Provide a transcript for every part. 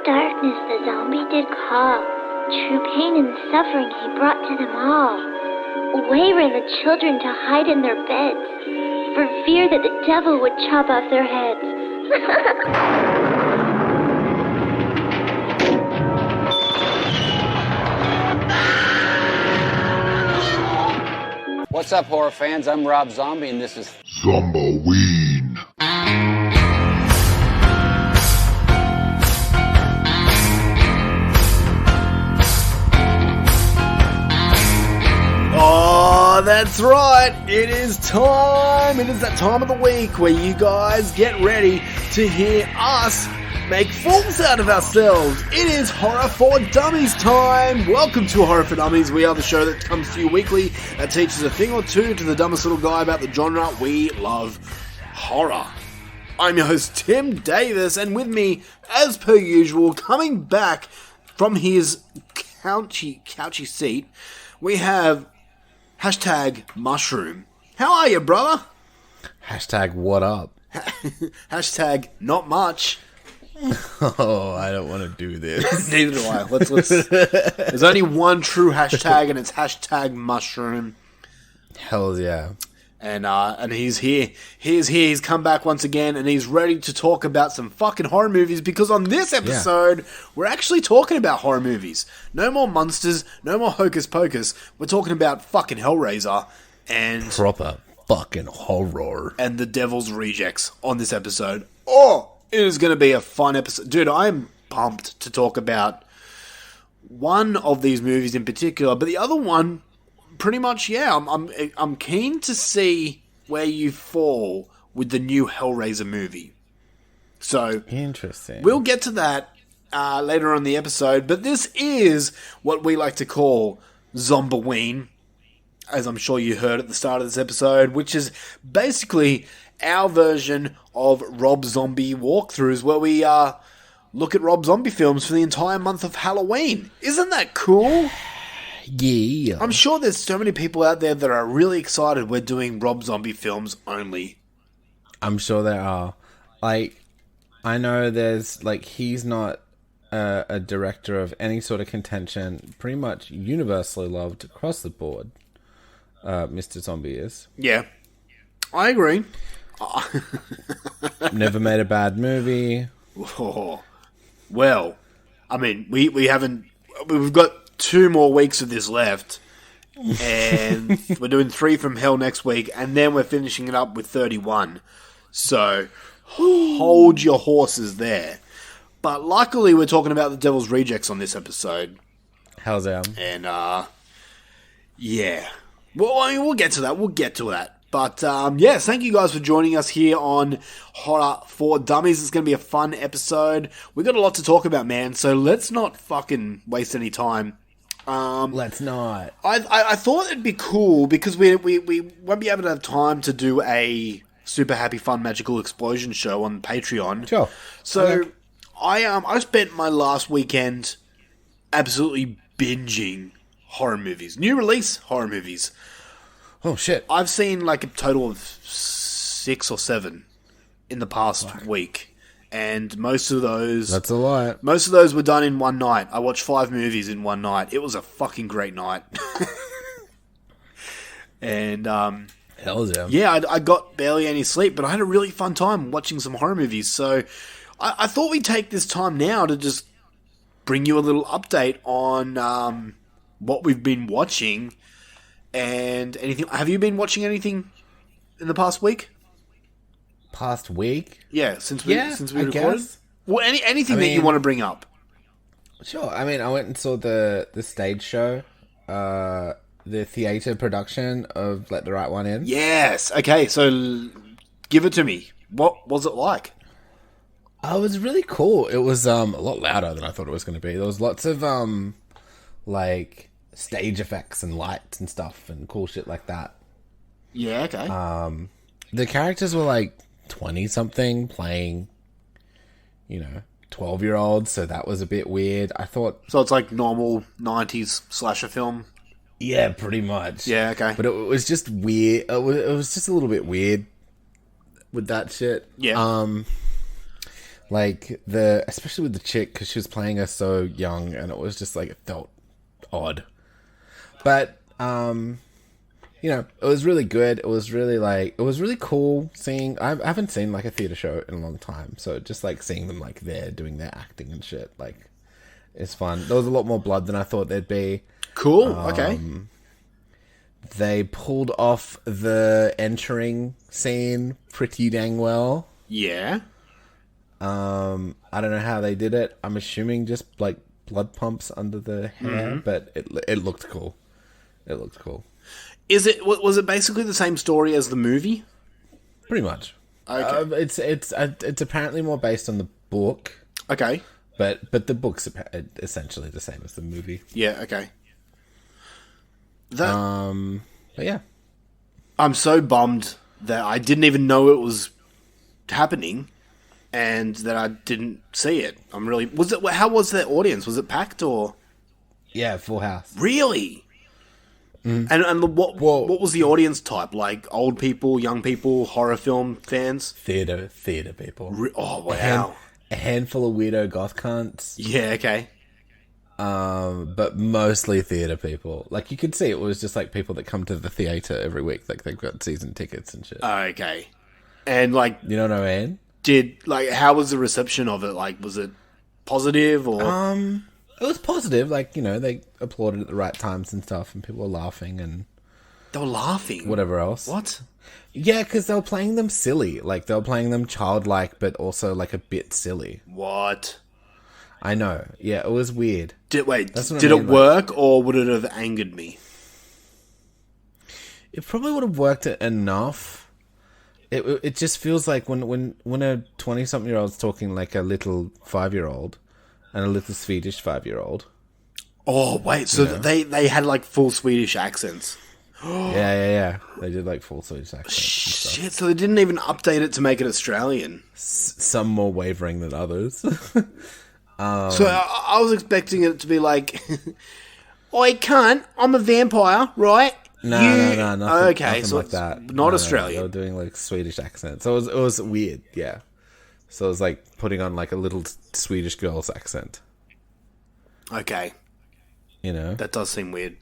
darkness the zombie did call, true pain and suffering he brought to them all. Away ran the children to hide in their beds, for fear that the devil would chop off their heads. What's up, horror fans? I'm Rob Zombie, and this is ZOMBAWEEN. Oh, that's right. It is time. It is that time of the week where you guys get ready to hear us make fools out of ourselves. It is Horror for Dummies time. Welcome to Horror for Dummies. We are the show that comes to you weekly that teaches a thing or two to the dumbest little guy about the genre we love, horror. I'm your host, Tim Davis, and with me, as per usual, coming back from his couchy seat, we have hashtag Mushroom. How are you, brother? Hashtag what up? Hashtag not much. Oh, I don't want to do this. Neither do I. Let's. There's only one true hashtag, and it's hashtag Mushroom. Hell yeah. And he's here. He's here. He's come back once again, and he's ready to talk about some fucking horror movies, because on this episode, we're actually talking about horror movies. No more monsters, no more hocus pocus. We're talking about fucking Hellraiser and Proper fucking horror. And the Devil's Rejects on this episode. Oh, it is going to be a fun episode. Dude, I'm pumped to talk about one of these movies in particular, but the other one, pretty much, yeah, I'm keen to see where you fall with the new Hellraiser movie. So, interesting. We'll get to that later on in the episode, but this is what we like to call ZOMBAWEEN, as I'm sure you heard at the start of this episode, which is basically our version of Rob Zombie walkthroughs, where we look at Rob Zombie films for the entire month of Halloween. Isn't that cool? Yeah. I'm sure there's so many people out there that are really excited we're doing Rob Zombie films only. I'm sure there are. Like, I know there's, like, he's not a director of any sort of contention. Pretty much universally loved across the board. Mr. Zombie is. Yeah. I agree. Never made a bad movie. Oh. Well, I mean, we've got 2 more weeks of this left, and we're doing 3 from Hell next week, and then we're finishing it up with 31. So, hold your horses there. But luckily, we're talking about the Devil's Rejects on this episode. Hell's yeah. And, yeah. Well, I mean, we'll get to that. But, yes, thank you guys for joining us here on Horror for Dummies. It's going to be a fun episode. We've got a lot to talk about, man, so let's not fucking waste any time. Let's not. I thought it'd be cool, because we won't be able to have time to do a super happy, fun, magical explosion show on Patreon. Sure. So, okay. I spent my last weekend absolutely binging horror movies. New release horror movies. Oh, shit. I've seen like a total of 6 or 7 in the past week. And most of those... That's a lot. Most of those were done in one night. I watched 5 movies in one night. It was a fucking great night. And, Hell yeah. yeah, I got barely any sleep, but I had a really fun time watching some horror movies. So I thought we'd take this time now to just bring you a little update on what we've been watching. And anything? Have you been watching anything in the past week? Past week? Yeah, since we recorded. Guess. Well, anything that you want to bring up? Sure. I mean, I went and saw the stage show, the theater production of Let the Right One In. Yes. Okay. So give it to me. What was it like? Oh, it was really cool. It was a lot louder than I thought it was going to be. There was lots of like stage effects and lights and stuff and cool shit like that. Yeah, okay. The characters were like 20-something playing, 12-year-olds, so that was a bit weird. I thought... So it's like normal 90s slasher film? Yeah, pretty much. Yeah, okay. But it was just weird. It was just a little bit weird with that shit. Yeah. Like, especially with the chick, because she was playing her so young, and it was just like, it felt odd. But, you know, it was really good. It was really cool seeing, I haven't seen like a theater show in a long time. So just like seeing them like there doing their acting and shit, like, it's fun. There was a lot more blood than I thought there'd be. Cool. Okay. They pulled off the entering scene pretty dang well. Yeah. I don't know how they did it. I'm assuming just like blood pumps under the hair, but it looked cool. It looked cool. Was it basically the same story as the movie? Pretty much. Okay. It's apparently more based on the book. Okay. But the book's essentially the same as the movie. Yeah. Okay. But yeah, I'm so bummed that I didn't even know it was happening, and that I didn't see it. I'm really. How was the audience? Was it packed or? Yeah, full house. Really? And what was the audience type? Like old people, young people, horror film fans? Theater people. Oh wow! A handful of weirdo goth cunts. Yeah. Okay. But mostly theater people. Like, you could see it was just like people that come to the theater every week. Like, they've got season tickets and shit. Okay. And like, you know what I mean? How was the reception of it? Like, was it positive or? It was positive. Like, you know, they applauded at the right times and stuff, and people were laughing and they were laughing. Whatever else. What? Yeah, because they were playing them silly. Like, they were playing them childlike, but also like a bit silly. What? I know. Yeah, it was weird. Did it work, or would it have angered me? It probably would have worked enough. It just feels like when a 20-something-year-old's talking like a little 5-year-old and a little Swedish 5-year-old. Oh, wait. So they had like full Swedish accents. Yeah. They did like full Swedish accents. Shit, so they didn't even update it to make it Australian. Some more wavering than others. So I was expecting it to be like, I can't, I'm a vampire, right? No, nothing, nothing like that. Not Australian. They were doing like Swedish accents. So it was weird, yeah. So it was like putting on like a little Swedish girl's accent. Okay. You know? That does seem weird.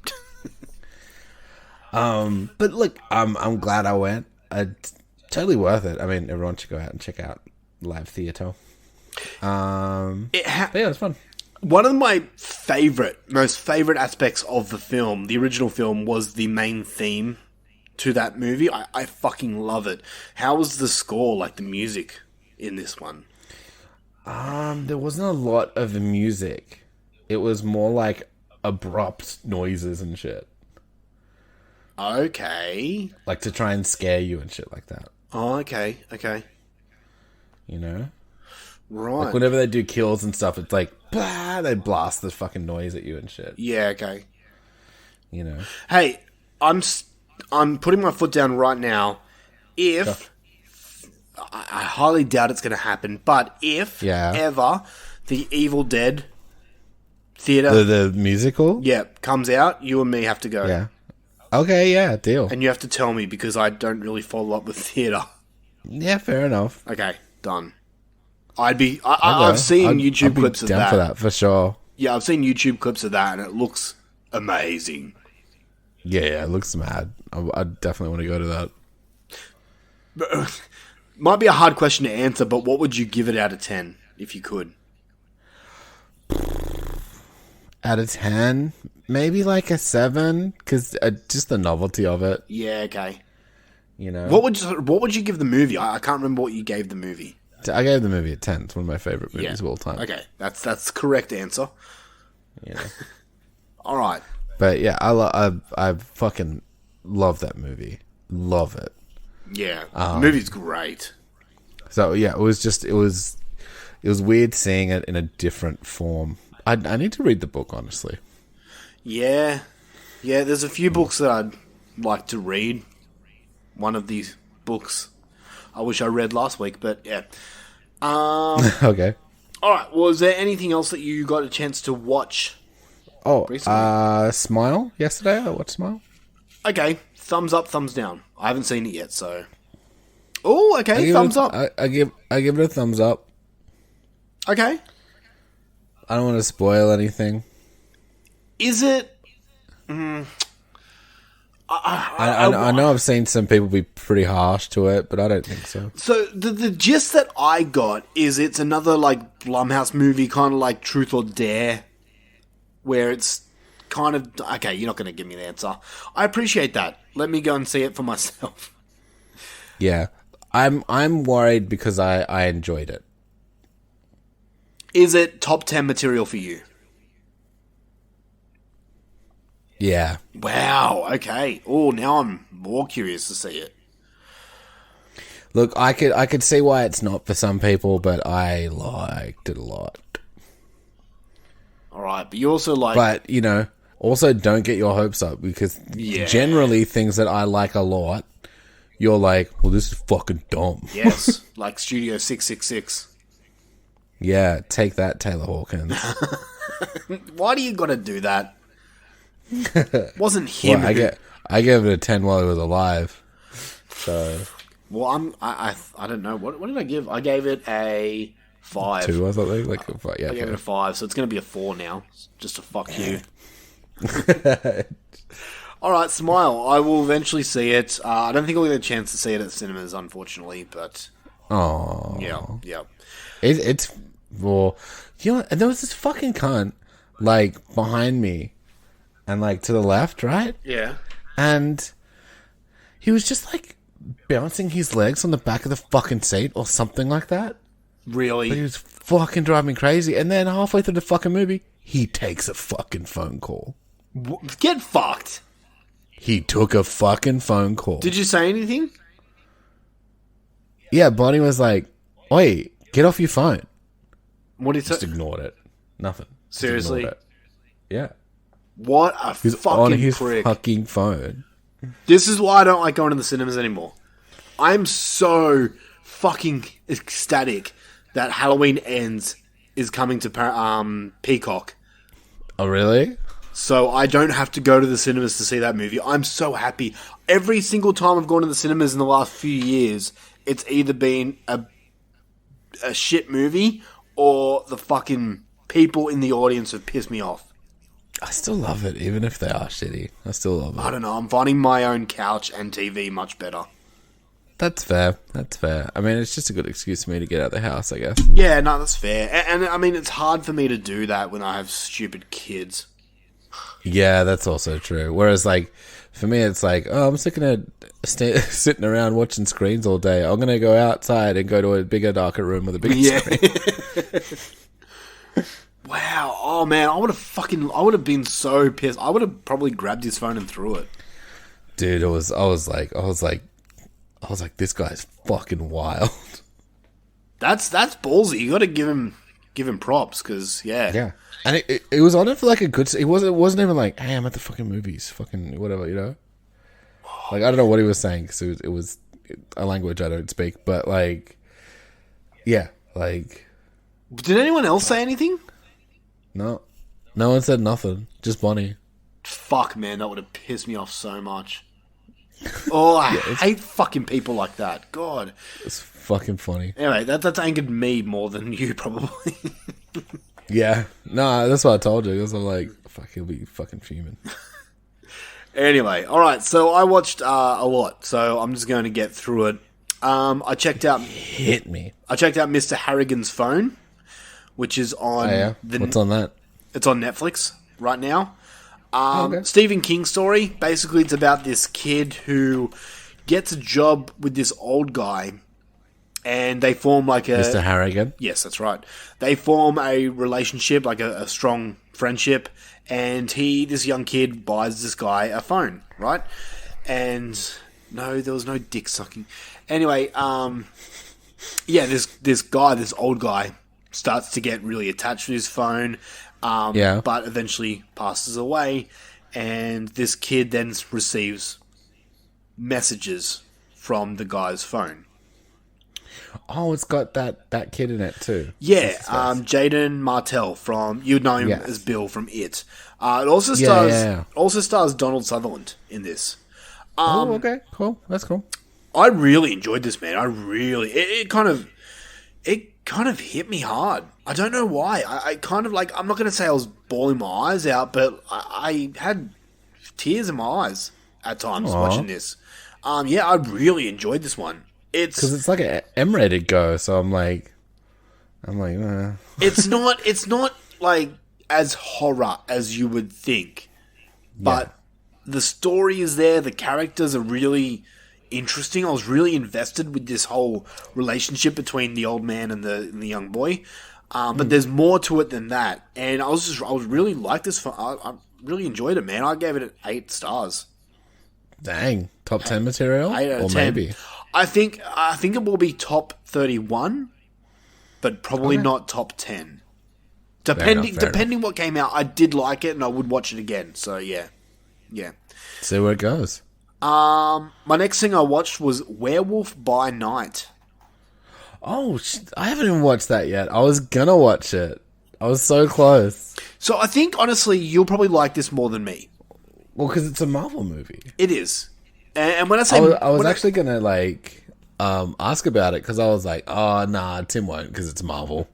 But look, I'm glad I went. Totally worth it. I mean, everyone should go out and check out live theatre. But yeah, it was fun. One of my most favorite aspects of the film, the original film, was the main theme to that movie. I fucking love it. How was the score, like the music in this one? There wasn't a lot of music. It was more like abrupt noises and shit. Okay. Like to try and scare you and shit like that. Oh, okay. You know? Right. Like whenever they do kills and stuff, it's like, bah, they blast this fucking noise at you and shit. Yeah, okay. You know? Hey, I'm putting my foot down right now. If... I highly doubt it's going to happen, but if ever the Evil Dead theater... The musical? Yeah, comes out, you and me have to go. Yeah. Okay, yeah, deal. And you have to tell me, because I don't really follow up with theater. Yeah, fair enough. Okay, done. I've seen YouTube clips of that. I'd be down for that, for sure. Yeah, I've seen YouTube clips of that, and it looks amazing. Yeah, it looks mad. I definitely want to go to that. But, might be a hard question to answer, but what would you give it out of 10, if you could? Out of 10? Maybe like a 7, because just the novelty of it. Yeah, okay. You know? What would you give the movie? I can't remember what you gave the movie. I gave the movie a 10. It's one of my favorite movies of all time. Okay, that's the correct answer. Yeah. All right. But yeah, I fucking love that movie. Love it. Yeah, the movie's great. So yeah, it was weird seeing it in a different form. I need to read the book, honestly. Yeah. There's a few books that I'd like to read. One of these books I wish I read last week, but yeah. Okay. All right. Was there anything else that you got a chance to watch? Oh, recently? Smile. Yesterday, I watched Smile. Okay. Thumbs up, thumbs down. I haven't seen it yet, so. Oh, okay. Thumbs up. I give it a thumbs up. Okay. I don't want to spoil anything. Is it? I know I've seen some people be pretty harsh to it, but I don't think so. So the gist that I got is it's another like Blumhouse movie, kind of like Truth or Dare, where it's kind of okay. You're not going to give me the answer. I appreciate that. Let me go and see it for myself. Yeah, I'm worried because I enjoyed it. Is it top 10 material for you? Yeah. Wow. Okay. Oh, now I'm more curious to see it. Look, I could see why it's not for some people, but I liked it a lot. All right, but you also like... But, you know, also don't get your hopes up, because generally things that I like a lot, you're like, well, this is fucking dumb. Yes, like Studio 666. Yeah, take that, Taylor Hawkins. Why do you got to do that? Wasn't him. Well, I gave it a 10 while he was alive. So... Well, I don't know. What did I give? I gave it a 5. 2 or something? Like, yeah, I gave it a 5, so it's going to be a 4 now. Just to fuck you. Alright, Smile. I will eventually see it. I don't think I'll get a chance to see it at cinemas, unfortunately, but... Oh. Yeah. It's... Well, you know, and there was this fucking cunt, like, behind me. And, like, to the left, right? Yeah. And he was just, like, bouncing his legs on the back of the fucking seat or something like that. Really? But he was fucking driving me crazy. And then halfway through the fucking movie, he takes a fucking phone call. Get fucked. He took a fucking phone call. Did you say anything? Yeah, Bonnie was like, "Oi, get off your phone." What did you Just say? ignored it. Nothing. Just Seriously? ignored it. Yeah. What a He's fucking on his prick. fucking phone. This is why I don't like going to the cinemas anymore. I'm so fucking ecstatic that Halloween Ends is coming to Peacock. Oh, really? So I don't have to go to the cinemas to see that movie. I'm so happy. Every single time I've gone to the cinemas in the last few years, it's either been a shit movie or the fucking people in the audience have pissed me off. I still love it, even if they are shitty. I still love it. I don't know. I'm finding my own couch and TV much better. That's fair. That's fair. I mean, it's just a good excuse for me to get out of the house, I guess. Yeah, no, that's fair. And I mean, it's hard for me to do that when I have stupid kids. Yeah, that's also true. Whereas, like, for me, it's like, oh, I'm sick of sitting around watching screens all day. I'm going to go outside and go to a bigger, darker room with a bigger screen. Wow. Oh, man, I would have been so pissed. I would have probably grabbed his phone and threw it. Dude, I was like, this guy's fucking wild. That's ballsy. You got to give him props, because, yeah. And it was on it for like a good... It wasn't even like, hey, I'm at the fucking movies. Fucking whatever, you know? Like, I don't know what he was saying, because it was a language I don't speak. But, like... Yeah, like... Did anyone else say anything? No. No one said nothing. Just Bonnie. Fuck, man, that would have pissed me off so much. Oh, I hate fucking people like that. God. It's fucking funny. Anyway, that's angered me more than you, probably. Yeah. No, that's what I told you. Because I'm like, fuck, he'll be fucking fuming. Anyway, alright, so I watched a lot, so I'm just going to get through it. I checked out... Hit me. I checked out Mr. Harrigan's Phone, which is on... Oh, yeah? What's on that? It's on Netflix right now. Okay. Stephen King story. Basically, it's about this kid who gets a job with this old guy, and they form like a... Mr. Harrigan? Yes, that's right. They form a relationship, like a strong friendship, and this young kid buys this guy a phone, right? And no, there was no dick sucking. Anyway, this old guy starts to get really attached to his phone, but eventually passes away, and this kid then receives messages from the guy's phone. Oh, it's got that kid in it too. Yeah, Jaden Martell from... You'd know him as Bill from It. It also stars Donald Sutherland in this. Okay, cool. That's cool. I really enjoyed this, man. It kind of hit me hard. I don't know why. I kind of like, I'm not going to say I was bawling my eyes out, but I had tears in my eyes at times watching this. Yeah, I really enjoyed this one. Because it's like an M-rated go, so I'm like, It's not like as horror as you would think, but the story is there. The characters are really interesting. I was really invested with this whole relationship between the old man and the young boy. But there's more to it than that. And I was really like this. I really enjoyed it, man. I gave it 8 stars. Dang, top 10 material, 8 out of or 10. maybe. I think it will be top 31, but probably not top 10. Depending what came out, I did like it and I would watch it again. So yeah. See where it goes. My next thing I watched was Werewolf by Night. Oh, I haven't even watched that yet. I was gonna watch it. I was so close. So I think, honestly, you'll probably like this more than me. Well, because it's a Marvel movie. It is. And when I say... I was actually gonna, ask about it, because I was like, oh, nah, Tim won't, because it's Marvel.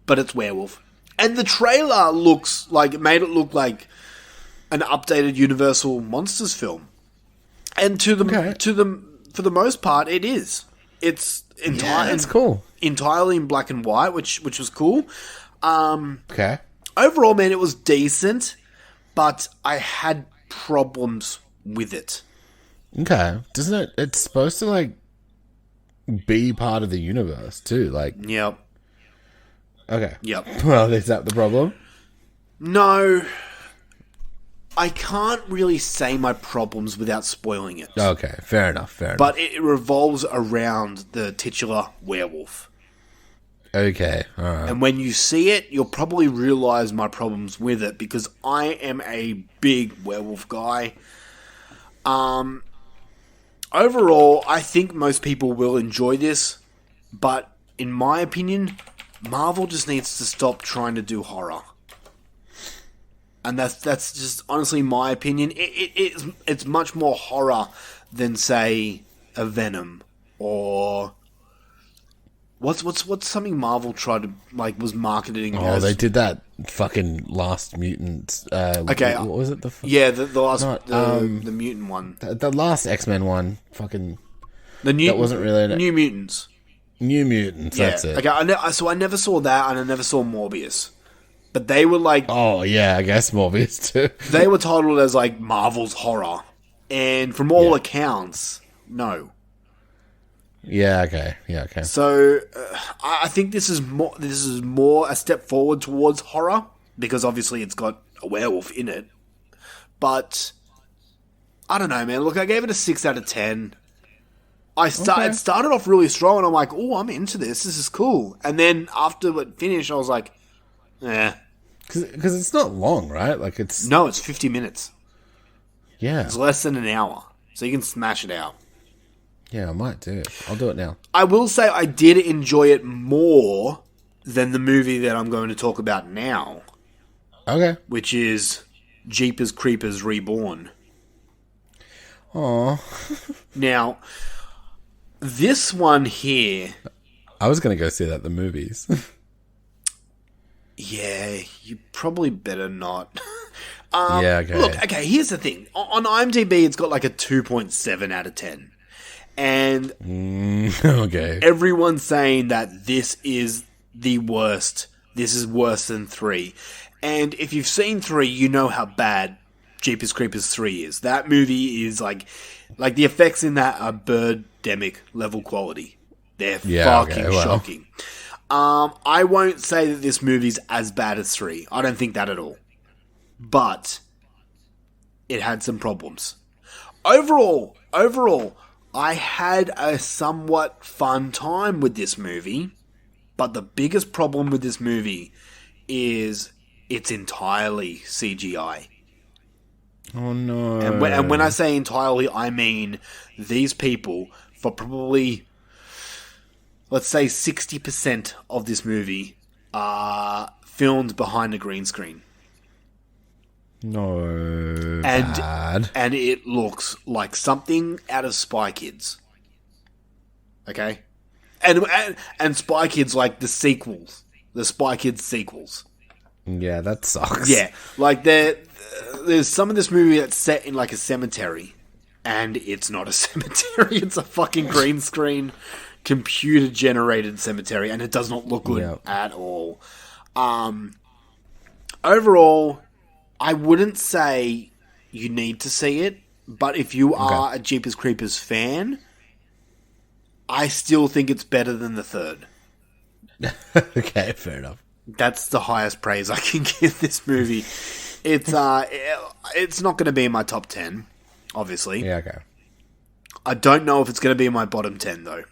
But it's Werewolf. And the trailer made it look like an updated Universal Monsters film. And for the most part, it is. It's it's cool. Entirely in black and white, which was cool. Okay. Overall, man, it was decent, but I had problems with it. Okay. Doesn't it? It's supposed to be part of the universe too. Yep. Okay. Yep. Well, is that the problem? No. I can't really say my problems without spoiling it. Okay, fair enough. But it revolves around the titular werewolf. Okay, alright. And when you see it, you'll probably realise my problems with it, because I am a big werewolf guy. Overall, I think most people will enjoy this, but in my opinion, Marvel just needs to stop trying to do horror. And that's just honestly my opinion. It's much more horror than, say, a Venom or what's something Marvel tried to was marketing. Oh, they did that fucking Last Mutant. Okay, what was it? The last the mutant one, the last X-Men one. Fucking that wasn't really New Mutants. New Mutants. Yeah. That's it. Okay, I never saw that, and I never saw Morbius. But they were oh yeah, I guess Morbius too. They were titled as Marvel's horror, and from all accounts, no. Yeah. Okay. So I think this is more a step forward towards horror, because obviously it's got a werewolf in it. But I don't know, man. Look, I gave it a 6 out of 10. It started off really strong, and I'm like, oh, I'm into this. This is cool. And then after it finished, I was like, eh. Because it's not long, right? No, it's 50 minutes. Yeah. It's less than an hour. So you can smash it out. Yeah, I might do it. I'll do it now. I will say I did enjoy it more than the movie that I'm going to talk about now. Okay. Which is Jeepers Creepers Reborn. Aww. Now, this one here... I was going to go see that at the movies. Yeah, you probably better not. Yeah, okay. Look, okay, here's the thing. On IMDb, it's got a 2.7 out of 10. And okay, everyone's saying that this is the worst. This is worse than 3. And if you've seen 3, you know how bad Jeepers Creepers 3 is. That movie is the effects in that are Birdemic level quality. They're shocking. I won't say that this movie's as bad as 3. I don't think that at all. But it had some problems. Overall, I had a somewhat fun time with this movie. But the biggest problem with this movie is it's entirely CGI. Oh no. And when I say entirely, I mean these people, for probably... let's say 60% of this movie are filmed behind a green screen. No. And it looks like something out of Spy Kids. Okay? And Spy Kids like the sequels, the Spy Kids sequels. Yeah, that sucks. Yeah, like there's some of this movie that's set in like a cemetery, and it's not a cemetery. It's a fucking green screen, computer generated cemetery, and it does not look good at all. Overall, I wouldn't say you need to see it, but if you are a Jeepers Creepers fan, I still think it's better than the third. Okay, fair enough. That's the highest praise I can give this movie. It's not going to be in my top 10, obviously. Yeah, okay. I don't know if it's going to be in my bottom 10, though.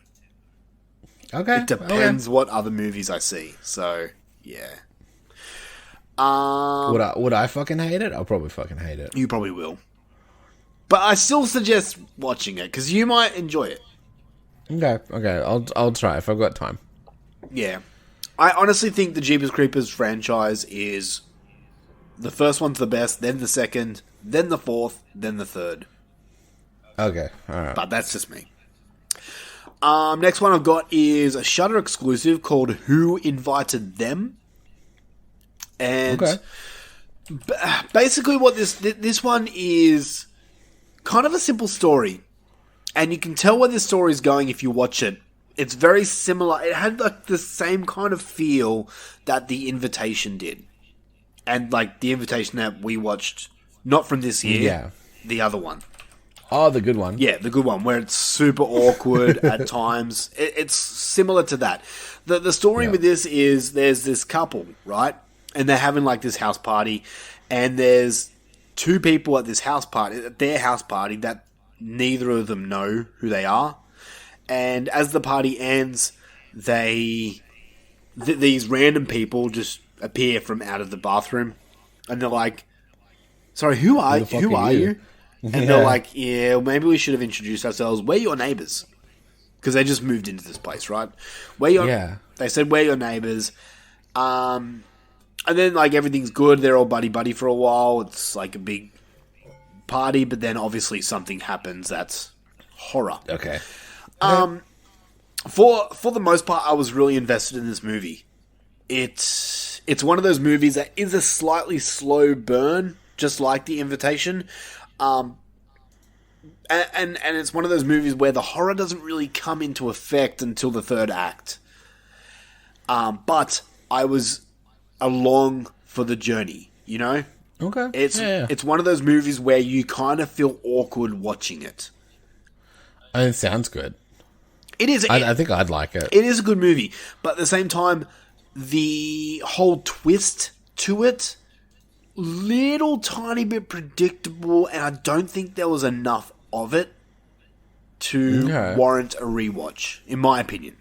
Okay. It depends what other movies I see. So, yeah. Would I fucking hate it? I'll probably fucking hate it. You probably will. But I still suggest watching it, because you might enjoy it. Okay. I'll try if I've got time. Yeah. I honestly think the Jeepers Creepers franchise is... The first one's the best, then the second, then the fourth, then the third. Okay, alright. But that's just me. Next one I've got is a Shudder exclusive called Who Invited Them? And basically what this one is kind of a simple story. And you can tell where this story is going if you watch it. It's very similar. It had like the same kind of feel that The Invitation did. And like The Invitation that we watched, not from this year, the other one. Oh, the good one. Yeah, the good one, where it's super awkward at times. It's similar to that. The story with this is there's this couple, right? And they're having like this house party, and there's two people at this house party, at their house party, that neither of them know who they are. And as the party ends, these random people just appear from out of the bathroom, and they're like, "Sorry, who are you?" And they're like, "Yeah, maybe we should have introduced ourselves. We're your neighbors," because they just moved into this place, right? They said we're your neighbors, and then like everything's good. They're all buddy for a while. It's like a big party, but then obviously something happens that's horror. Okay. For the most part, I was really invested in this movie. It's one of those movies that is a slightly slow burn, just like The Invitation. And it's one of those movies where the horror doesn't really come into effect until the third act. But I was along for the journey, you know? Okay. It's one of those movies where you kind of feel awkward watching it. It sounds good. It is. I think I'd like it. It is a good movie, but at the same time, the whole twist to it, little tiny bit predictable, and I don't think there was enough of it to warrant a rewatch, in my opinion.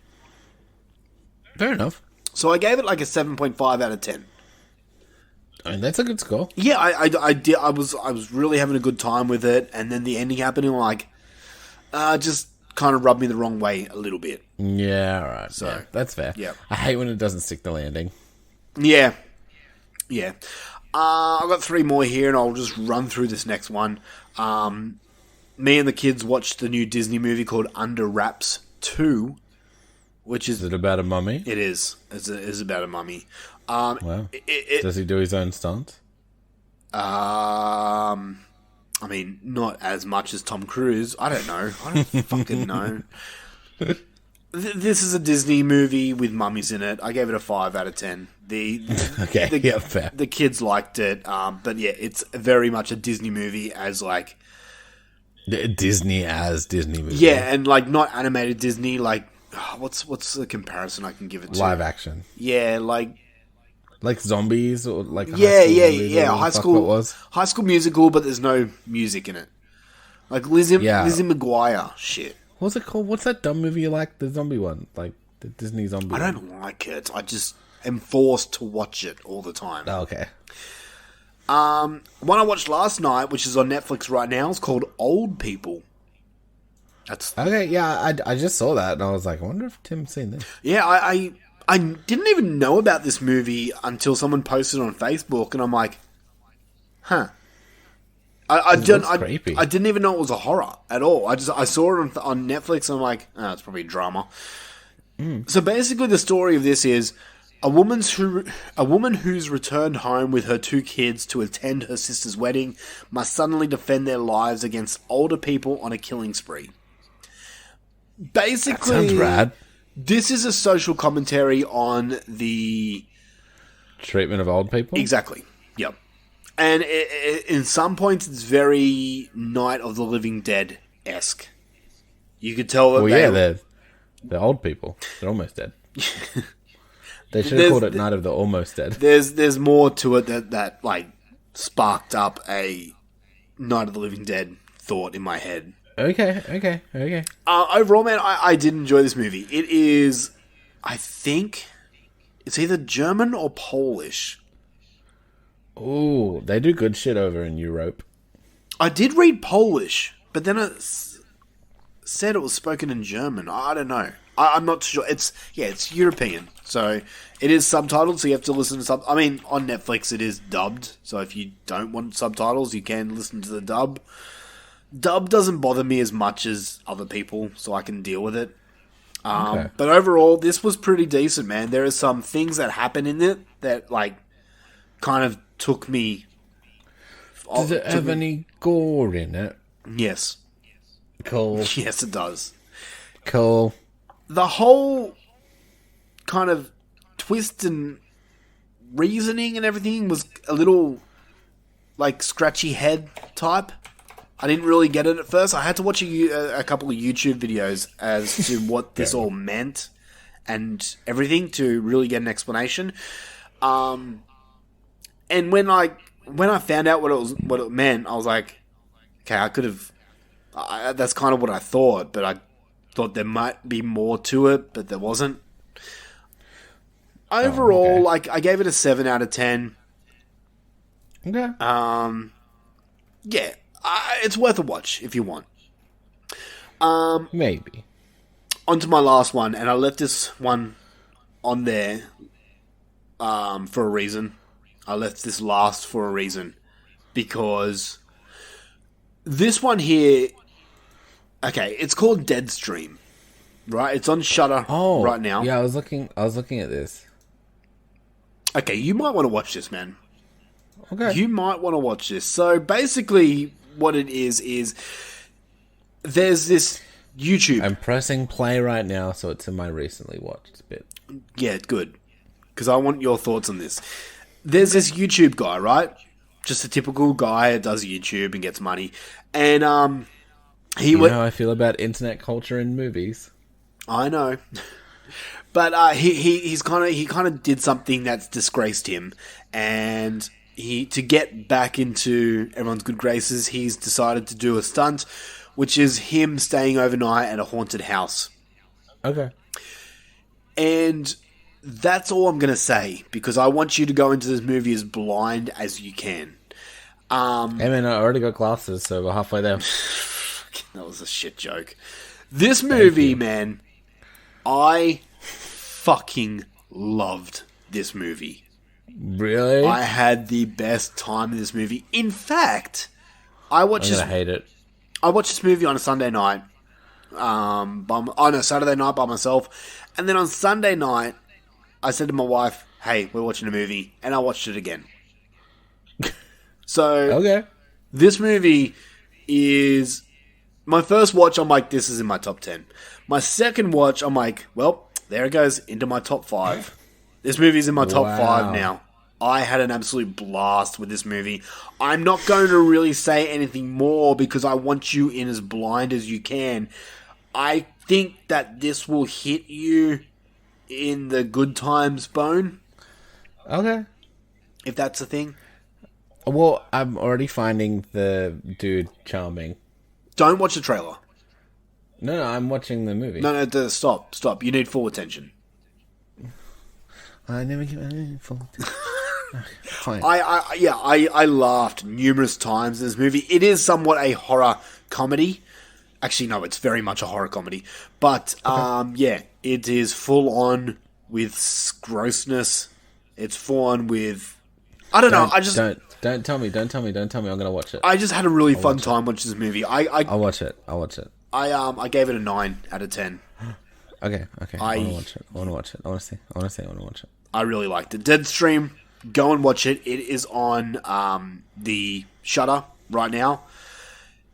Fair enough. So I gave it like a 7.5 out of 10. I mean, that's a good score. Yeah, I did. I was really having a good time with it, and then the ending happened, and I'm like, just kind of rubbed me the wrong way a little bit. Yeah, alright. So yeah, that's fair. Yeah. I hate when it doesn't stick the landing. Yeah. I've got 3 more here, and I'll just run through this next one. Me and the kids watched the new Disney movie called Under Wraps 2, which is... Is it about a mummy? It is. It is about a mummy. Wow. Does he do his own stunts? I mean, not as much as Tom Cruise. I don't know. I don't fucking know. This is a Disney movie with mummies in it. I gave it a 5 out of 10. Fair. The kids liked it. But yeah, it's very much a Disney movie as like... Disney as Disney movie. Yeah, and like not animated Disney, like... What's the comparison I can give it to? Live action. Yeah, like Zombies or like High School Musical, but there's no music in it. Like Lizzie McGuire shit. What's it called? What's that dumb movie you like? The zombie one, like the Disney zombie. I don't like it. I just am forced to watch it all the time. Oh, okay. One I watched last night, which is on Netflix right now, is called Old People. That's okay. Yeah, I just saw that and I was like, I wonder if Tim's seen this. Yeah, I didn't even know about this movie until someone posted on Facebook, and I'm like, huh. I didn't even know it was a horror at all. I saw it on Netflix, and I'm like, oh, it's probably a drama. So basically, the story of this is a woman who's returned home with her 2 kids to attend her sister's wedding must suddenly defend their lives against older people on a killing spree. Basically, That sounds rad. This is a social commentary on the Treatment of old people? exactly. Yep. And in some points, it's very Night of the Living Dead-esque. You could tell that Well, yeah, they're old people. They're almost dead. They should have called it Night of the Almost Dead. There's more to it that like sparked up a Night of the Living Dead thought in my head. Okay. Overall, man, I did enjoy this movie. It is, I think, it's either German or Polish. Ooh, they do good shit over in Europe. I did read Polish, but then it said it was spoken in German. I don't know. I'm not sure. It's European, so it is subtitled. So you have to listen to I mean, on Netflix it is dubbed. So if you don't want subtitles, you can listen to the dub. Dub doesn't bother me as much as other people, so I can deal with it. Okay. But overall, this was pretty decent, man. There are some things that happen in it that like kind of took me. Does it have any gore in it? Yes. Cool. Yes, it does. Cool. The whole kind of twist and reasoning and everything was a little like scratchy head type. I didn't really get it at first. I had to watch a couple of YouTube videos as to what this all meant and everything to really get an explanation. And when I found out what it meant, I was like, okay, I could have. That's kind of what I thought, but I thought there might be more to it, but there wasn't. Overall, like I gave it a 7 out of 10. Okay. Yeah, it's worth a watch if you want. Maybe. On to my last one, and I left this one on there for a reason. I left this last for a reason because this one here. Okay, it's called Deadstream, right? It's on Shudder right now. Yeah, I was looking at this. Okay, you might want to watch this, man. Okay. You might want to watch this. So basically, what it is there's this YouTube. I'm pressing play right now, so it's in my recently watched bit. Yeah, good. Because I want your thoughts on this. There's this YouTube guy, right? Just a typical guy that does YouTube and gets money. And You know how I feel about internet culture in movies. I know. But he kind of did something that's disgraced him, and to get back into everyone's good graces, he's decided to do a stunt, which is him staying overnight at a haunted house. Okay. And that's all I'm going to say, because I want you to go into this movie as blind as you can. Hey man, I already got glasses, so we're halfway there. That was a shit joke. This movie, man, I fucking loved this movie. Really? I had the best time in this movie. In fact, I watched I'm gonna hate it. I watched this movie on a Sunday night. Saturday night by myself. And then on Sunday night, I said to my wife, hey, we're watching a movie. And I watched it again. So, Okay. this movie is... My first watch, I'm like, this is in my top 10. My second watch, I'm like, well, there it goes, into my top 5. This movie's in my top 5 now. I had an absolute blast with this movie. I'm not going to really say anything more because I want you in as blind as you can. I think that this will hit you in the good times bone. Okay. If that's a thing. Well, I'm already finding the dude charming. Don't watch the trailer. No, I'm watching the movie. No, stop. You need full attention. I never get full attention. Fine. I laughed numerous times in this movie. It is somewhat a horror comedy. Actually, no, it's very much a horror comedy. But, it is full on with grossness. It's full on with... I don't know, Don't tell me. I'm gonna watch it. I just had a really fun time watching this movie. I'll watch it. I gave it a 9 out of 10. Okay. I want to watch it. I want to watch it. I want to see. I want to watch it. I really liked it. Deadstream, go and watch it. It is on the Shudder right now.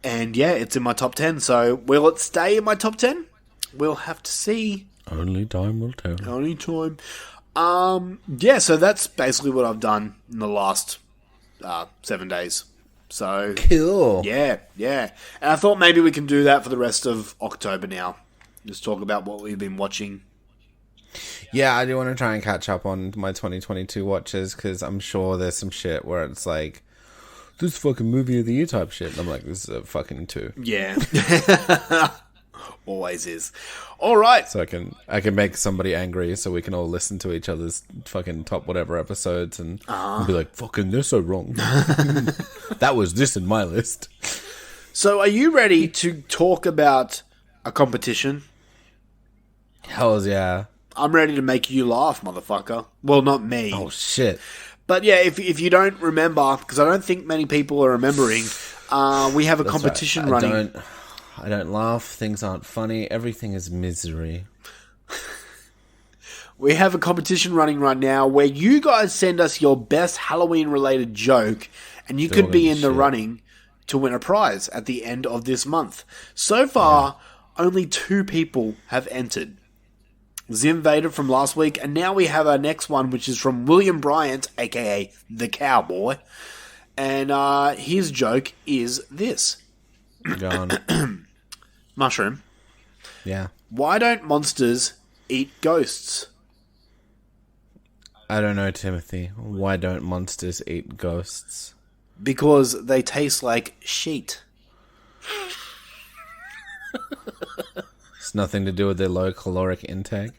And yeah, it's in my top 10. So will it stay in my top 10? We'll have to see. Only time will tell. Only time. Yeah, so that's basically what I've done in the last 7 days. So Cool. Yeah. And I thought maybe we can do that for the rest of October now. Just talk about what we've been watching. Yeah, I do want to try and catch up on my 2022 watches, because I'm sure there's some shit where it's like, this fucking movie of the year type shit. And I'm like, this is a fucking 2. Yeah. Always is. All right. So I can make somebody angry, so we can all listen to each other's fucking top whatever episodes and be like, fucking, they're so wrong. That was this in my list. So are you ready to talk about a competition? Hells yeah. I'm ready to make you laugh, motherfucker. Well, not me. Oh shit. But yeah, if you don't remember, because I don't think many people are remembering, we have a competition running. I don't laugh. Things aren't funny. Everything is misery. We have a competition running right now where you guys send us your best Halloween-related joke, and you could be in the running to win a prize at the end of this month. So far, only 2 people have entered. Zim Vader from last week, and now we have our next one, which is from William Bryant, aka the Cowboy. And his joke is this. Go on. Mushroom. Yeah. Why don't monsters eat ghosts? I don't know, Timothy. Why don't monsters eat ghosts? Because they taste like sheet. It's nothing to do with their low caloric intake.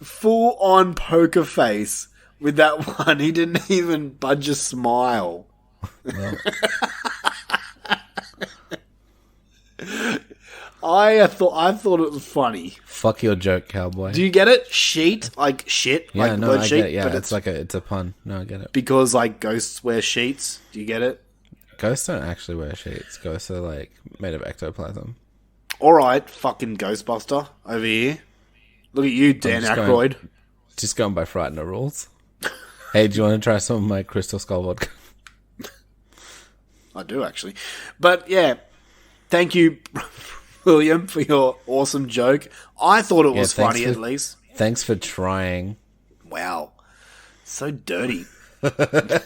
Full on poker face with that one. He didn't even budge a smile. Well, I thought it was funny. fuck your joke, cowboy. Do you get it? Sheet, like shit, Yeah, like no, word I sheet. get it. Yeah, but it's a pun. No, I get it. because like ghosts wear sheets. Do you get it? Ghosts don't actually wear sheets. Ghosts are like made of ectoplasm. All right, fucking Ghostbuster over here. Look at you, Dan Aykroyd. Just going by Frightener rules. Hey, do you want to try some of my Crystal Skull vodka? I do actually, but yeah, thank you, William, for your awesome joke. I thought it was funny at least. Thanks for trying. Wow, so dirty. Yeah,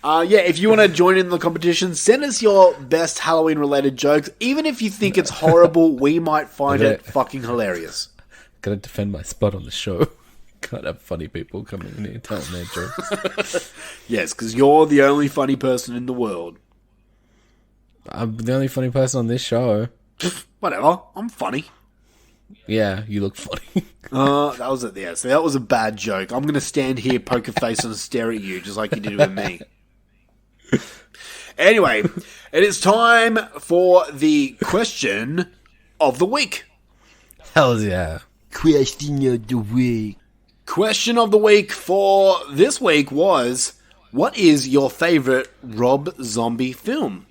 if you want to join in the competition, send us your best Halloween-related jokes. Even if you think it's horrible, we might find it fucking hilarious. Gotta defend my spot on the show. Can't have funny people coming in here telling their jokes. Yes, because you're the only funny person in the world. I'm the only funny person on this show. Whatever, I'm funny. Yeah, you look funny. That was it. Yeah, so that was a bad joke. I'm going to stand here, poker face, and stare at you just like you did with me. Anyway, it is time for the question of the week. Hells yeah. Question of the week. Question of the week for this week was, what is your favorite Rob Zombie film?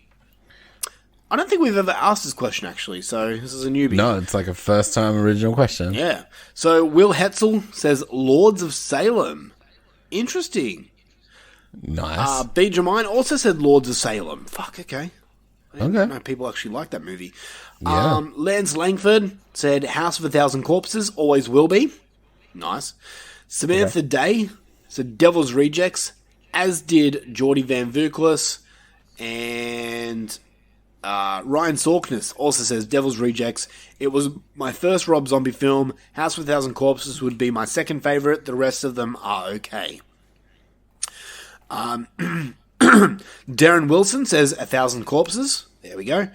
I don't think we've ever asked this question, actually, so this is a newbie. No, it's like a first time original question. Yeah. So Will Hetzel says Lords of Salem. Interesting. Nice. B. Jermaine also said Lords of Salem. Fuck, okay. I didn't Okay. know people actually like that movie. Yeah. Lance Langford said House of a Thousand Corpses, always will be. Nice. Samantha Day said Devil's Rejects, as did Geordie Van Vuklis. And Ryan Sorkness also says Devil's Rejects. It was my first Rob Zombie film. House of a Thousand Corpses would be my second favourite. The rest of them are okay. Darren Wilson says 1,000 Corpses. There we go.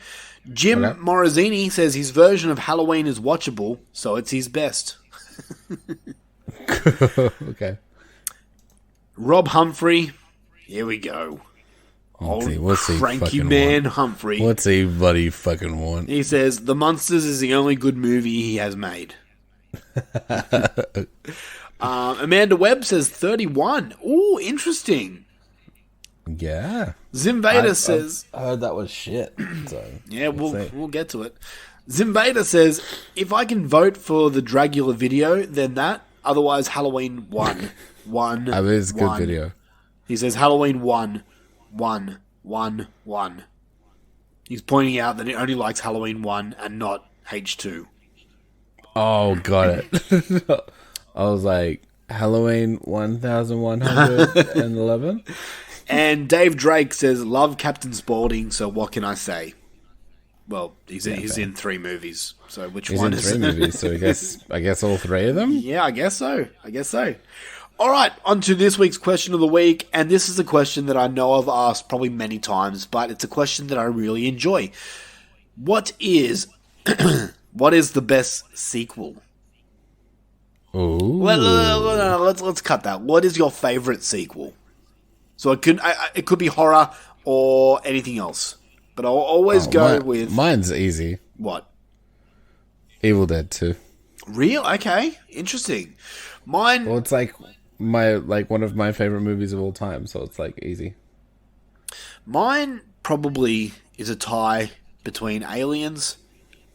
Jim Morosini says his version of Halloween is watchable, so it's his best. Okay. Rob Humphrey. Here we go. What's he Cranky fucking man want? Humphrey. What's he bloody fucking want? He says, The Munsters is the only good movie he has made. Amanda Webb says 31. Ooh, interesting. Yeah. Zimvader says... I heard that was shit. So Yeah, we'll get to it. Zimvader says, if I can vote for the Dragula video, then that. Otherwise, Halloween 1. That is a good video. He says Halloween 1. 1. 1. 1. He's pointing out that he only likes Halloween 1 and not H2. Oh, got it. I was like, Halloween 1111? And Dave Drake says, love Captain Spaulding, so what can I say? Well, he's in 3 movies, so which one is it? He's in 3 movies, so I guess all 3 of them? Yeah, I guess so. All right, on to this week's question of the week, and this is a question that I know I've asked probably many times, but it's a question that I really enjoy. What is the best sequel? Ooh. Let's cut that. What is your favorite sequel? So it could be horror or anything else. But I'll always go with... Mine's easy. What? Evil Dead 2. Real? Okay. Interesting. Mine... Well, it's like one of my favorite movies of all time, so it's like easy. Mine probably is a tie between Aliens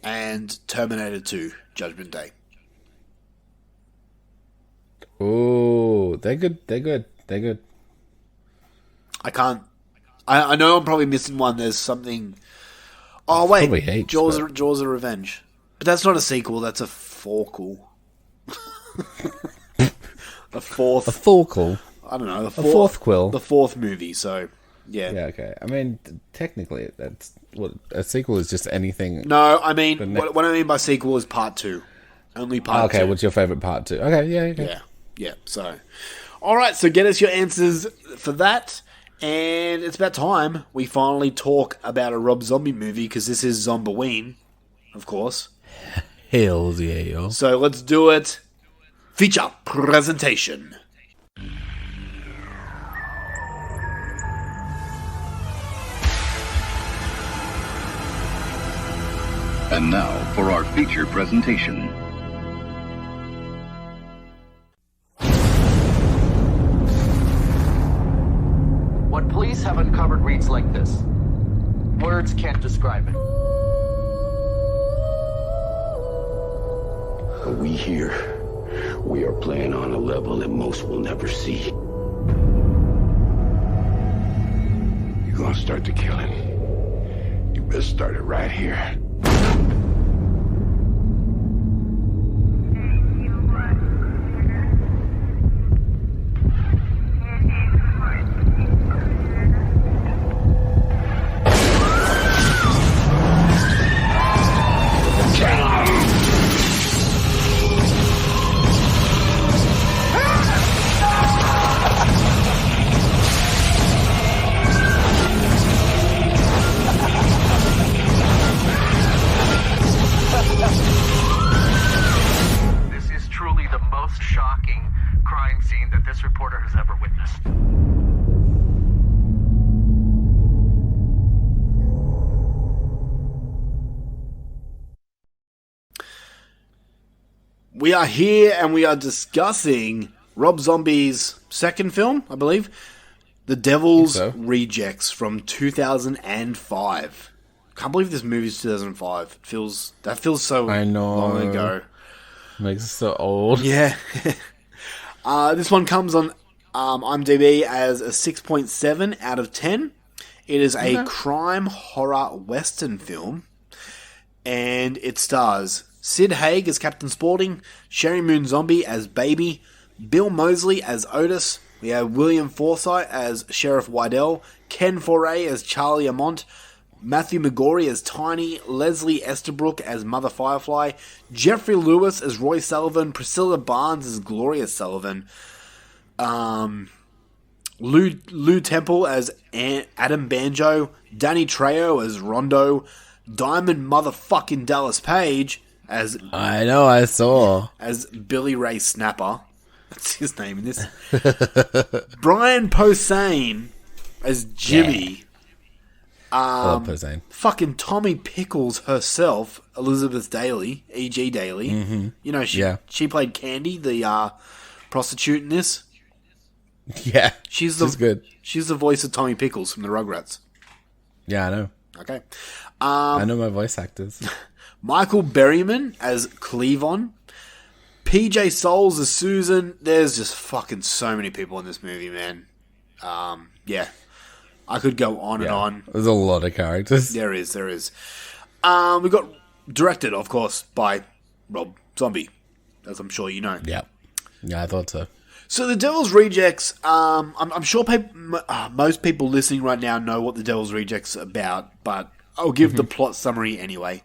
and Terminator 2, Judgment Day. Oh, they're good. I know I'm probably missing one. There's something... Oh, wait. Jaws of Revenge. But that's not a sequel. That's a forequel. A forequel? I don't know. A fourth quill. The 4th movie, so... Yeah. Yeah, okay. I mean, technically, that's what a sequel is, just anything... No, I mean, what I mean by sequel is part 2. Only part 2. Okay, what's your favourite part 2? Okay, yeah, okay. Yeah, so... Alright, so get us your answers for that. And it's about time we finally talk about a Rob Zombie movie, because this is ZOMBAWEEN, of course. Hells yeah, yo. So let's do it. Feature presentation. And now for our feature presentation. What police have uncovered reads like this. Words can't describe it. We here, we are playing on a level that most will never see. You're gonna start the killing. You best start it right here. We are here and we are discussing Rob Zombie's second film, I believe, The Devil's Rejects from 2005. Can't believe this movie's 2005. That feels so long ago. Makes it so old. Yeah. This one comes on IMDb as a 6.7 out of 10. It is a crime horror western film, and it stars Sid Haig as Captain Spaulding, Sherry Moon Zombie as Baby, Bill Moseley as Otis, we have William Forsythe as Sheriff Wydell, Ken Foray as Charlie Amont, Matthew McGorry as Tiny, Leslie Estabrook as Mother Firefly, Jeffrey Lewis as Roy Sullivan, Priscilla Barnes as Gloria Sullivan, Lou Temple as Adam Banjo, Danny Trejo as Rondo, Diamond Motherfucking Dallas Page as... I know, I saw. As Billy Ray Snapper. That's his name in this. Brian Posehn as Jimmy. Posehn. Fucking Tommy Pickles herself, Elizabeth Daly, E.G. Daly. Mm-hmm. You know, she played Candy, the prostitute in this. Yeah, She's good. She's the voice of Tommy Pickles from the Rugrats. Yeah, I know. Okay. I know my voice actors. Michael Berryman as Cleavon. PJ Souls as Susan. There's just fucking so many people in this movie, man. Yeah. I could go on and on. There's a lot of characters. There is. We got directed, of course, by Rob Zombie, as I'm sure you know. Yeah. Yeah, I thought so. So The Devil's Rejects, I'm sure most people listening right now know what The Devil's Rejects are about, but I'll give the plot summary anyway.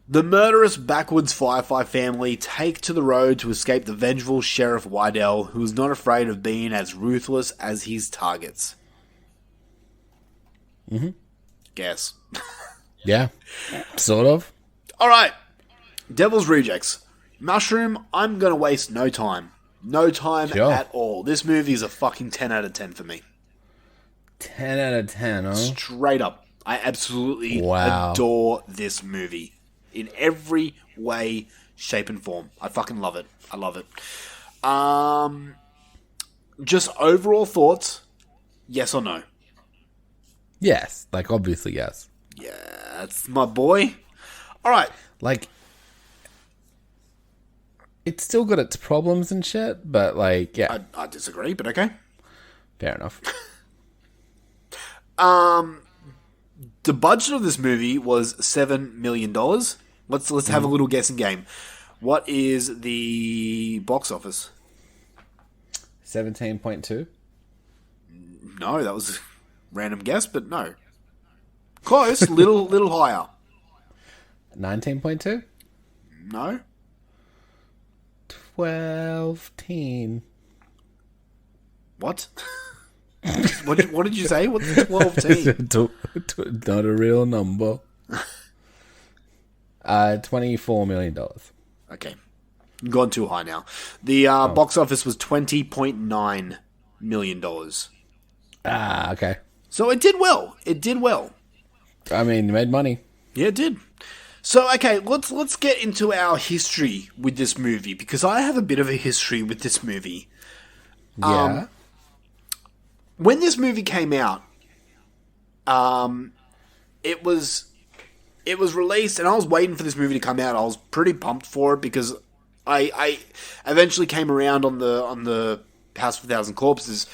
The murderous backwoods Firefly family take to the road to escape the vengeful Sheriff Wydell, who is not afraid of being as ruthless as his targets. Guess. Yeah, sort of. Alright, Devil's Rejects. Mushroom, I'm going to waste no time. No time at all. This movie is a fucking 10 out of 10 for me. 10 out of 10, huh? Straight up. I absolutely adore this movie. In every way, shape, and form. I fucking love it. I love it. Just overall thoughts, yes or no? Yes. Like, obviously, yes. Yeah, that's my boy. Alright. Like, it's still got its problems and shit, but, like, yeah. I disagree, but okay. Fair enough. The budget of this movie was $7 million. Let's have a little guessing game. What is the box office? 17.2? No, that was a random guess, but no. Close, little higher. 19.2? No. 12-teen. What? What did you say? What's 12-teen? Not a real number. $24 million. Okay. Gone too high now. The box office was $20.9 million. Ah, okay. So it did well. I mean, it made money. Yeah, it did. So, okay, let's get into our history with this movie, because I have a bit of a history with this movie. Yeah. When this movie came out, it was released, and I was waiting for this movie to come out. I was pretty pumped for it because I eventually came around on the House of a Thousand Corpses,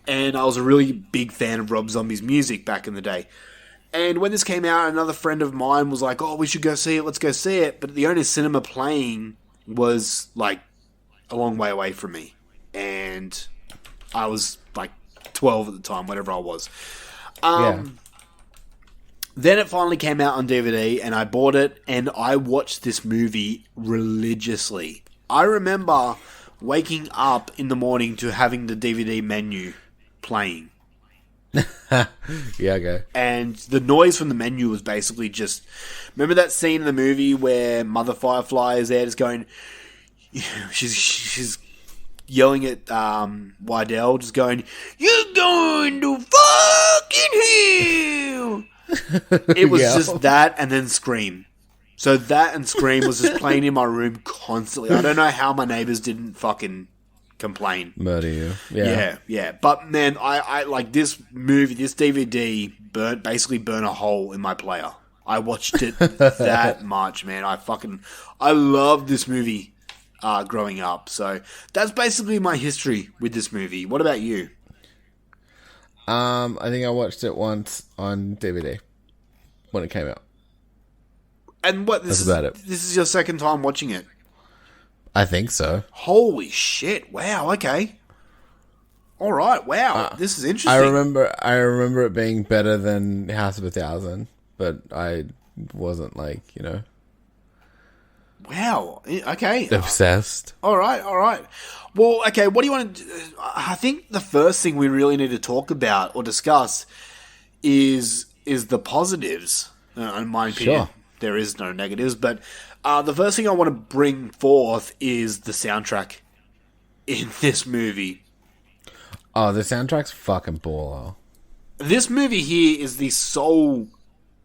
and I was a really big fan of Rob Zombie's music back in the day. And when this came out, another friend of mine was like, "Oh, we should go see it. Let's go see it." But the only cinema playing was like a long way away from me, and I was like 12 at the time, whatever I was. Then it finally came out on DVD, and I bought it, and I watched this movie religiously. I remember waking up in the morning to having the DVD menu playing. Yeah, okay. And the noise from the menu was basically just... Remember that scene in the movie where Mother Firefly is there just going... She's yelling at Wydell, just going, "You're going to fucking hell!" It was just that and then Scream. So that and Scream was just playing in my room constantly. I don't know how my neighbors didn't fucking complain. Murder you. Yeah. But man, I like this movie, this DVD basically burnt a hole in my player. I watched it that much, man. I love this movie growing up. So that's basically my history with this movie. What about you? I think I watched it once on DVD when it came out. And what? That's about it. This is your second time watching it? I think so. Holy shit! Wow. Okay. All right. Wow. This is interesting. I remember it being better than House of a Thousand, but I wasn't like, you know. Wow. Okay. Obsessed. All right. Well, okay. What do you want to do? I think the first thing we really need to talk about or discuss is the positives. In my opinion, there is no negatives, but the first thing I want to bring forth is the soundtrack in this movie. Oh, the soundtrack's fucking baller. This movie here is the sole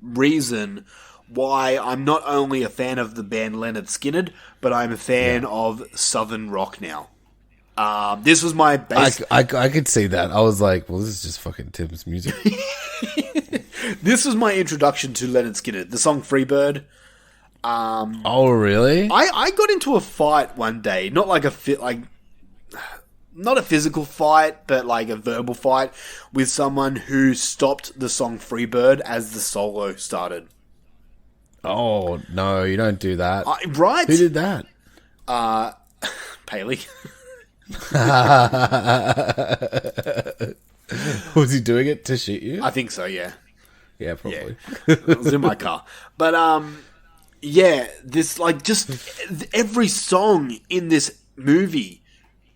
reason why I'm not only a fan of the band Leonard Skinner, but I'm a fan of Southern rock now. This was my base. I could see that. I was like, well, this is just fucking Tim's music. This was my introduction to Leonard Skinner. The song Freebird. Oh, really? I got into a fight one day, not like not a physical fight, but like a verbal fight with someone who stopped the song Freebird as the solo started. Oh, no, you don't do that. Right? Who did that? Paley. Was he doing it to shoot you? I think so, yeah. Yeah, probably. Yeah. It was in my car. But, yeah, this, like, just every song in this movie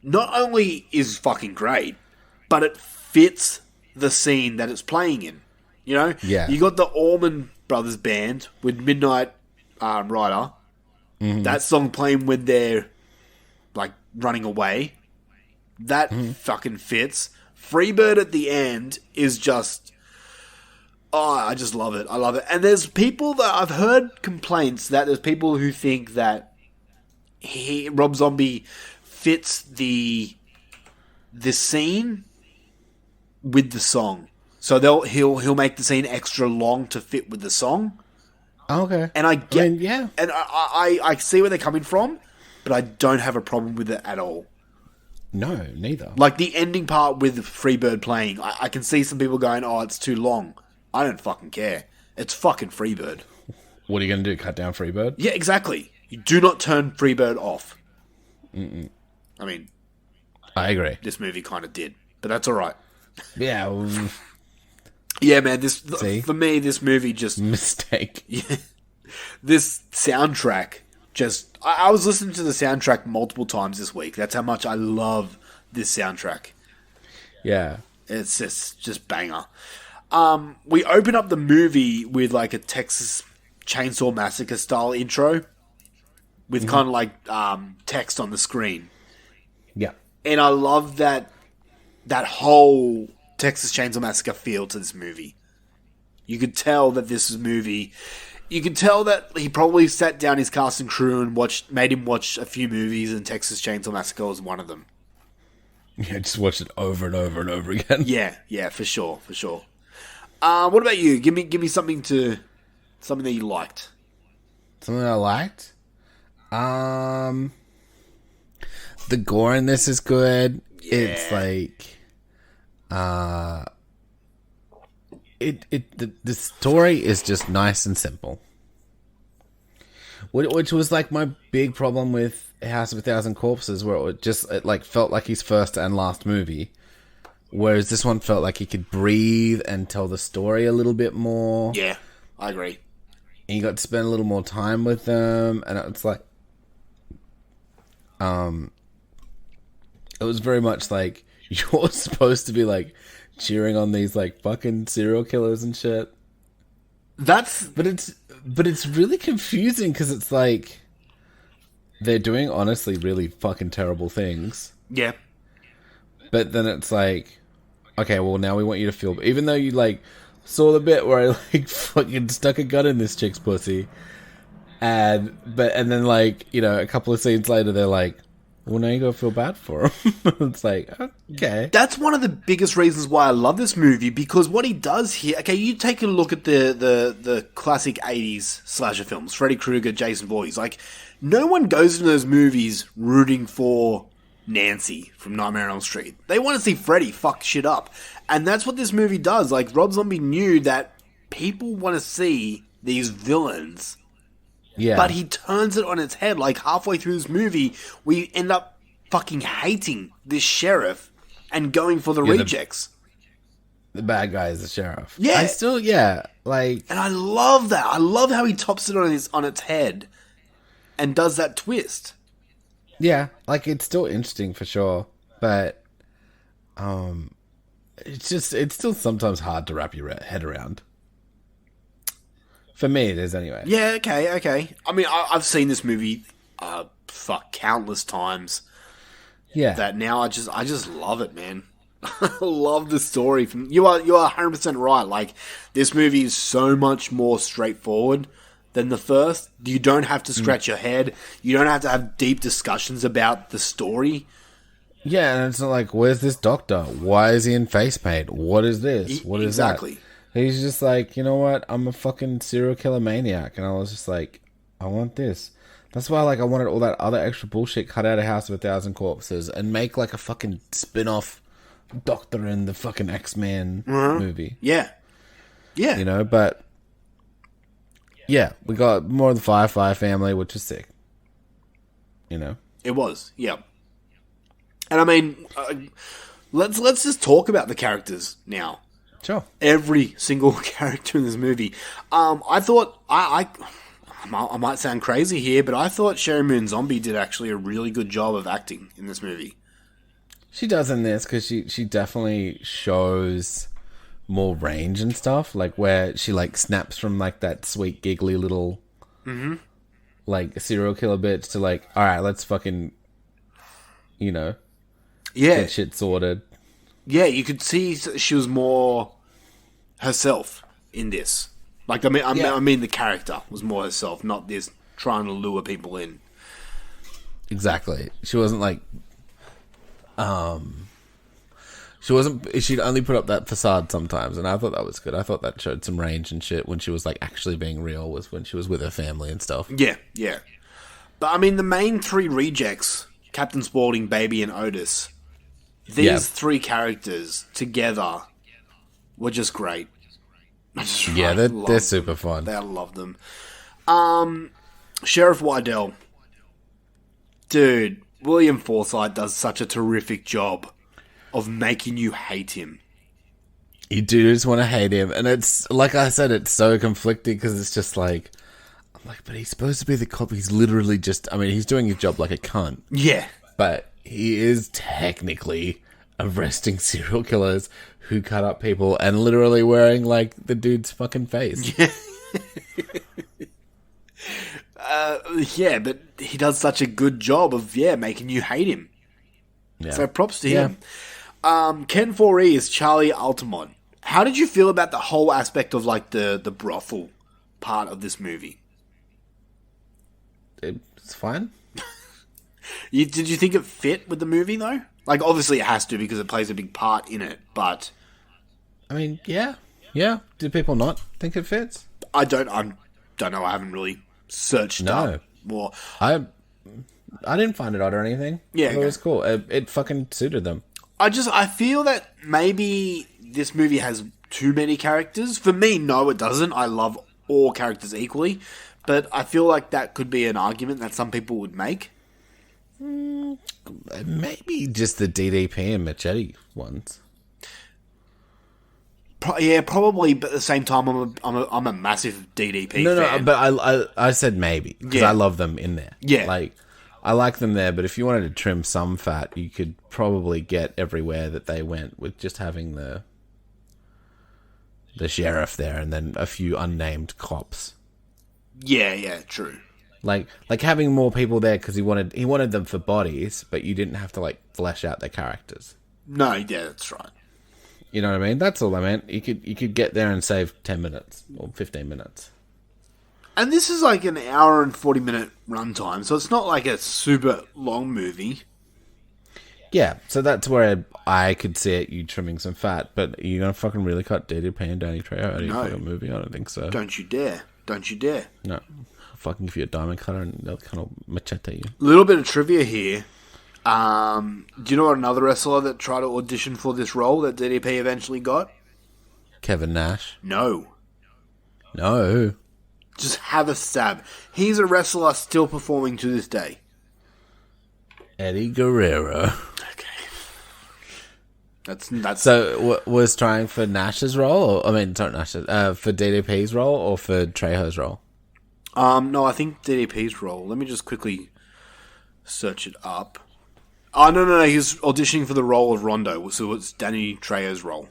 not only is fucking great, but it fits the scene that it's playing in. You know? Yeah. You got the Allman Brothers Band with Midnight Rider. Mm-hmm. That song playing when they're, like, running away. That fucking fits. Freebird at the end is just... Oh, I just love it. I love it. And there's people that I've heard complaints that there's people who think that Rob Zombie fits the scene with the song. So he'll make the scene extra long to fit with the song. Okay. And I get yeah. And I see where they're coming from, but I don't have a problem with it at all. No, neither. Like the ending part with Freebird playing, I can see some people going, "Oh, it's too long." I don't fucking care. It's fucking Freebird. What are you going to do? Cut down Freebird? Yeah, exactly. You do not turn Freebird off. Mm-mm. I mean, I agree. This movie kind of did, but that's all right. Yeah. Yeah, man. For me, this movie just mistake. Yeah, this soundtrack just. I was listening to the soundtrack multiple times this week. That's how much I love this soundtrack. Yeah, it's just banger. We open up the movie with like a Texas Chainsaw Massacre style intro with kind of like text on the screen. Yeah. And I love that whole Texas Chainsaw Massacre feel to this movie. You could tell that this is a movie. You could tell that he probably sat down his cast and crew and made him watch a few movies, and Texas Chainsaw Massacre was one of them. Yeah, just watch it over and over and over again. Yeah, for sure. What about you? Give me something that you liked. Something I liked? The gore in this is good. Yeah. It's like the story is just nice and simple. Which was like my big problem with House of a Thousand Corpses, where it like felt like his first and last movie. Whereas this one felt like he could breathe and tell the story a little bit more. Yeah, I agree. And you got to spend a little more time with them, and it's like, it was very much like you're supposed to be like cheering on these like fucking serial killers and shit. But it's really confusing because it's like they're doing honestly really fucking terrible things. Yeah. But then it's like, okay, well now we want you to feel, even though you like saw the bit where I like fucking stuck a gun in this chick's pussy, and then like, you know, a couple of scenes later they're like, well now you gotta feel bad for him. It's like, okay. That's one of the biggest reasons why I love this movie, because what he does here, okay, you take a look at the classic 80s slasher films, Freddy Krueger, Jason Voorhees, like no one goes into those movies rooting for Nancy from Nightmare on Elm Street. They want to see Freddy fuck shit up. And that's what this movie does. Like, Rob Zombie knew that people want to see these villains. Yeah. But he turns it on its head. Like, halfway through this movie, we end up fucking hating this sheriff and going for the rejects. The bad guy is the sheriff. Yeah. Like... And I love that. I love how he tops it on its head and does that twist. Yeah, like it's still interesting for sure, but it's still sometimes hard to wrap your head around. For me, it is anyway. Yeah, okay. I mean, I've seen this movie countless times. Yeah. That now I just love it, man. I love the story. You are 100% right. Like, this movie is so much more straightforward than the first. You don't have to scratch your head. You don't have to have deep discussions about the story. Yeah, and it's not like, where's this doctor? Why is he in face paint? What is this? What is exactly. that? He's just like, you know what? I'm a fucking serial killer maniac. And I was just like, I want this. That's why, like, I wanted all that other extra bullshit cut out of House of a Thousand Corpses and make, like, a fucking spin-off Doctor in the fucking X-Men movie. Yeah. Yeah. You know, but... Yeah, we got more of the Firefly Family, which is sick. You know? It was, yeah. And I mean, let's just talk about the characters now. Sure. Every single character in this movie. I thought, I might sound crazy here, but I thought Sherry Moon Zombie did actually a really good job of acting in this movie. She does in this because she definitely shows more range and stuff, like where she like snaps from like that sweet giggly little like serial killer bitch to like, all right, let's fucking, you know, get shit sorted. Yeah, you could see she was more herself in this. Like, I mean, the character was more herself, not this trying to lure people in. Exactly. She wasn't like, she'd only put up that facade sometimes, and I thought that was good. I thought that showed some range and shit when she was like actually being real, was when she was with her family and stuff. Yeah, yeah. But I mean, the main three rejects, Captain Spaulding, Baby, and Otis, these three characters together were just great. Yeah, they're super fun. I love them. Sheriff Wydell. Dude, William Forsythe does such a terrific job of making you hate him. You do just want to hate him. And it's, like I said, it's so conflicting because it's just like, I'm like, but he's supposed to be the cop. He's literally just, I mean, he's doing his job like a cunt. Yeah. But he is technically arresting serial killers who cut up people and literally wearing, like, the dude's fucking face. Yeah. Yeah, but he does such a good job of, making you hate him. Yeah. So props to him. Ken Foree is Charlie Altamont. How did you feel about the whole aspect of, like, the brothel part of this movie? It's fine. Did you think it fit with the movie, though? Like, obviously it has to because it plays a big part in it, but... I mean, yeah. Yeah. Did people not think it fits? I don't know. I haven't really searched up more. I didn't find it odd or anything. Yeah. It was cool. It fucking suited them. I feel that maybe this movie has too many characters. For me, no, it doesn't. I love all characters equally. But I feel like that could be an argument that some people would make. Maybe just the DDP and Machete ones. Yeah, probably. But at the same time, I'm a massive DDP fan. No, but I said maybe because I love them in there. Yeah, like I like them there. But if you wanted to trim some fat, you could probably get everywhere that they went with just having the sheriff there and then a few unnamed cops. Yeah, true. Like having more people there because he wanted them for bodies, but you didn't have to like flesh out their characters. No, yeah, that's right. You know what I mean? That's all I meant. You could get there and save 10 minutes or 15 minutes. And this is like an hour and 40-minute runtime, so it's not like a super long movie. Yeah, so that's where I could see it, you trimming some fat, but you're going to fucking really cut DDP and Danny Trejo out of your fucking movie? I don't think so. Don't you dare. Don't you dare. No. I'll fucking give you a diamond cutter and they'll kind of machete you. A little bit of trivia here. Do you know what another wrestler that tried to audition for this role that DDP eventually got? Kevin Nash. No. Just have a stab. He's a wrestler still performing to this day. Eddie Guerrero. Okay. That's So, was trying for Nash's role? For DDP's role or for Trejo's role? No, I think DDP's role. Let me just quickly search it up. Oh, no. He's auditioning for the role of Rondo, so it's Danny Trejo's role.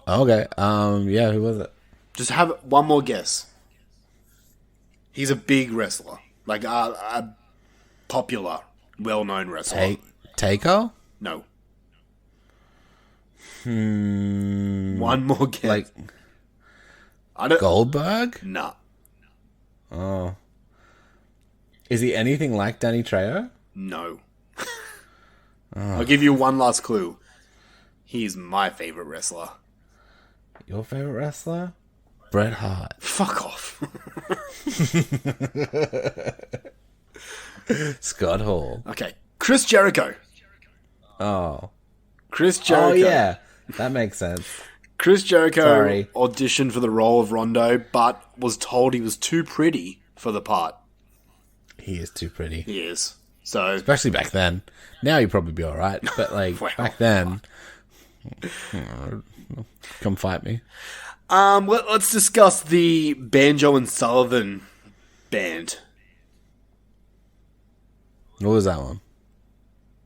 Okay. Yeah, who was it? Just have one more guess. He's a big wrestler. Like a popular, well-known wrestler. Taker? No. One more guess. Like Goldberg? Nah. Oh. Is he anything like Danny Trejo? No. I'll give you one last clue. He's my favorite wrestler. Your favorite wrestler? Bret Hart. Fuck off. Scott Hall. Okay. Chris Jericho. Oh. Chris Jericho. Oh, yeah. That makes sense. Chris Jericho Sorry. auditioned for the role of Rondo, but was told he was too pretty for the part. He is too pretty. He is. So, Especially back then. Now he'd probably be alright. But, like, Well. back then... Come fight me. let's discuss the Banjo and Sullivan band. What was that one?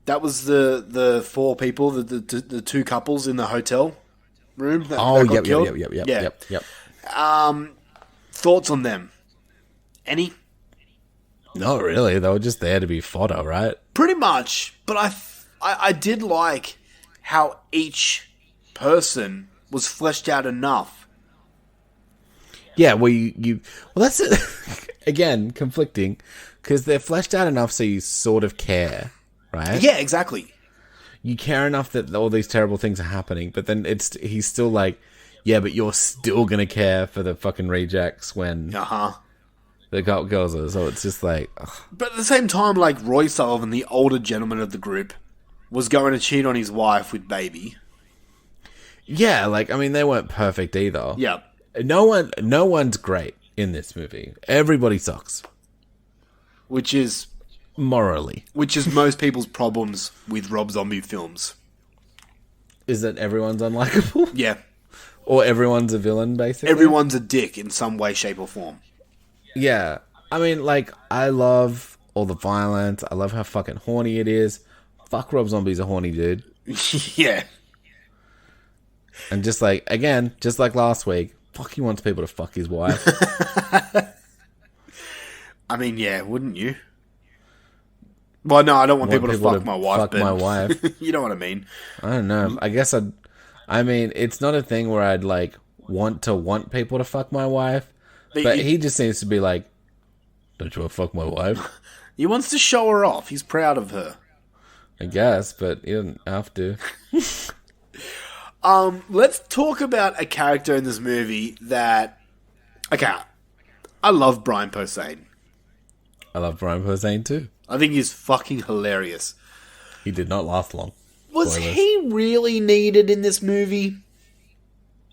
That was the four people, the two couples in the hotel room. That got yep, killed. yep. Thoughts on them? Any? Not really. They were just there to be fodder, right? Pretty much, but I did like how each person was fleshed out enough. Yeah, well, well, that's it. Again, conflicting, because they're fleshed out enough so you sort of care, right? Yeah, exactly. You care enough that all these terrible things are happening, but then he's still like, yeah, but you're still gonna care for the fucking rejects when the girls are. So it's just like, ugh. But at the same time, like Roy Sullivan, the older gentleman of the group, was going to cheat on his wife with Baby. Yeah, like, I mean, they weren't perfect either. Yeah. No one's great in this movie. Everybody sucks. Which is Morally. most people's problems with Rob Zombie films. Is that everyone's unlikable? Yeah. Or everyone's a villain, basically? Everyone's a dick in some way, shape, or form. Yeah. I mean, like, I love all the violence. I love how fucking horny it is. Fuck Rob Zombie's a horny dude. Yeah. And just like, again, just like last week, fuck, he wants people to fuck his wife. I mean, yeah, wouldn't you? Well, no, I don't want people to fuck my wife. Fuck my wife. You know what I mean? I don't know. I guess I mean, it's not a thing where I'd like want people to fuck my wife, but he just seems to be like, don't you want to fuck my wife? He wants to show her off. He's proud of her. I guess, but he doesn't have to. Let's talk about a character in this movie that... Okay, I love Brian Posehn. I love Brian Posehn too. I think he's fucking hilarious. He did not last long. Was Spoilers. he really needed in this movie?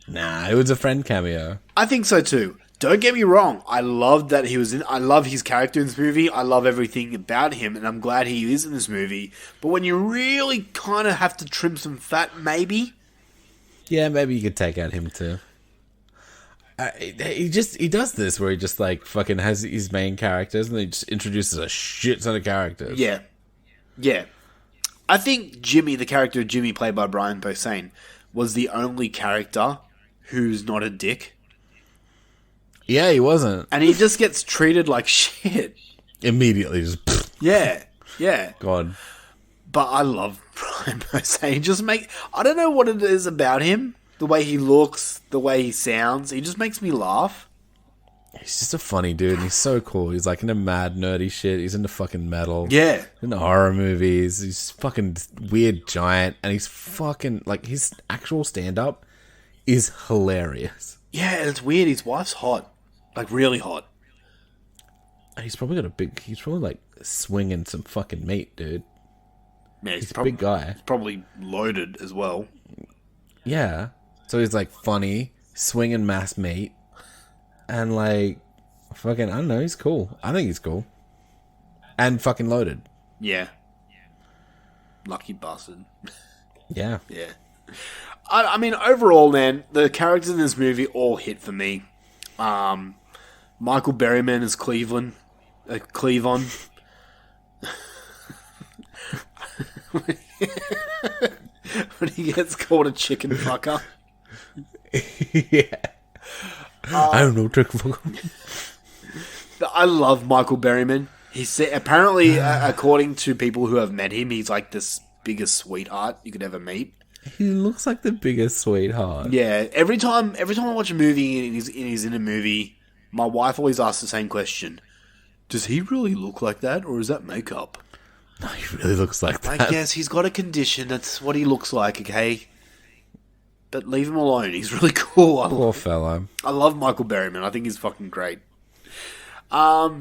Nah, it was a friend cameo. I think so too. Don't get me wrong. I love that he was in. I love his character in this movie. I love everything about him, and I'm glad he is in this movie. But when you really kind of have to trim some fat, maybe. Yeah, maybe you could take out him too. He does this where he just like fucking has his main characters and he just introduces a shit ton of characters. Yeah. Yeah. I think Jimmy, the character of Jimmy played by Brian Posehn, was the only character who's not a dick. Yeah, he wasn't. And he just gets treated like shit. Immediately just... Yeah. Yeah. God. But I love Brian Posehn. I don't know what it is about him. The way he looks, the way he sounds. He just makes me laugh. He's just a funny dude and he's so cool. He's like into mad nerdy shit. He's into fucking metal. Yeah. Into horror movies. He's fucking weird giant and he's fucking like his actual stand-up is hilarious. Yeah, and it's weird. His wife's hot. Like really hot. He's probably like swinging some fucking meat, dude. Yeah, He's a big guy. He's probably loaded as well. Yeah. So he's like funny, swinging mass meat, and like fucking, I don't know, he's cool. I think he's cool. And fucking loaded. Yeah. Lucky bastard. Yeah. Yeah. I mean, overall, man, the characters in this movie all hit for me. Michael Berryman as Cleavon. When he gets called a chicken fucker. Yeah. I don't know, chicken fucker. I love Michael Berryman. He's apparently, according to people who have met him, he's like this biggest sweetheart you could ever meet. He looks like the biggest sweetheart. Yeah, every time I watch a movie and he's in a movie, my wife always asks the same question: does he really look like that, or is that makeup? No, he really looks like that. I guess he's got a condition. That's what he looks like, okay? But leave him alone. He's really cool. Poor fellow. I love Michael Berryman. I think he's fucking great. Yeah,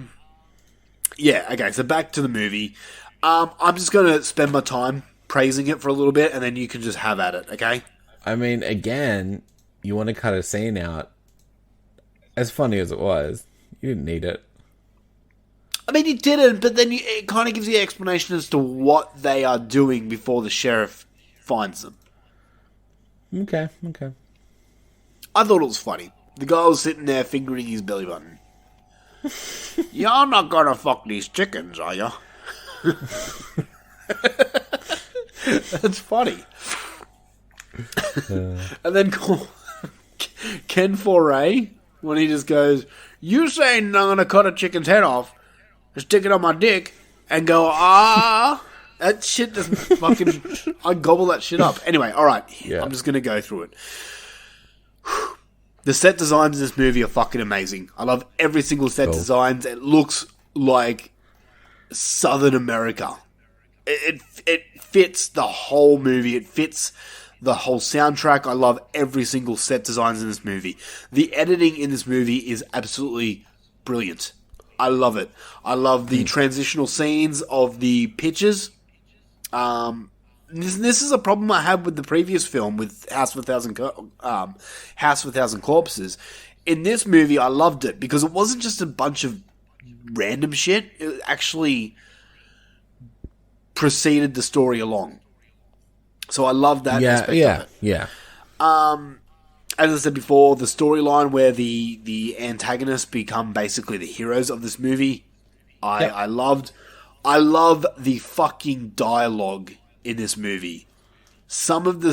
okay, so back to the movie. I'm just going to spend my time praising it for a little bit, and then you can just have at it, okay? I mean, again, you want to cut a scene out. As funny as it was, you didn't need it. I mean, you didn't, but then it kind of gives you an explanation as to what they are doing before the sheriff finds them. Okay. I thought it was funny. The guy was sitting there fingering his belly button. You're not gonna fuck these chickens, are you? That's funny. And then Ken Foray, when he just goes, "You saying I'm gonna cut a chicken's head off, stick it on my dick, and go, ah." That shit doesn't fucking... I gobble that shit up. Anyway, alright. Yeah. I'm just gonna go through it. The set designs in this movie are fucking amazing. I love every single set designs. It looks like Southern America. It fits the whole movie. It fits the whole soundtrack. I love every single set designs in this movie. The editing in this movie is absolutely brilliant. I love it. I love the transitional scenes of the pictures. This is a problem I had with the previous film with House of a Thousand Corpses. In this movie, I loved it because it wasn't just a bunch of random shit. It actually preceded the story along. So I love that aspect of it. Yeah. As I said before, the storyline where the antagonists become basically the heroes of this movie, I loved. I love the fucking dialogue in this movie. Some of the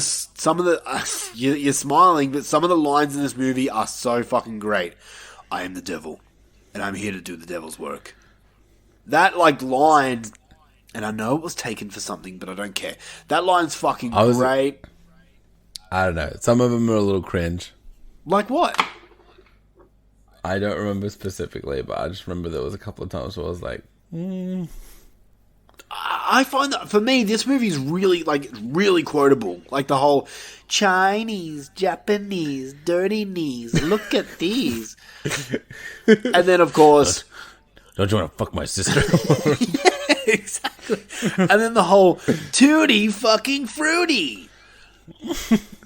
you're smiling, but some of the lines in this movie are so fucking great. I am the devil, and I'm here to do the devil's work. That line, and I know it was taken for something, but I don't care. That line's fucking great. I don't know. Some of them are a little cringe. Like what? I don't remember specifically, but I just remember there was a couple of times where I was like, I find that, for me, this movie's really, really quotable. Like the whole Chinese, Japanese, dirty knees, look at these. And then, of course... Don't you want to fuck my sister? Yeah, exactly. And then the whole tutti fucking fruity.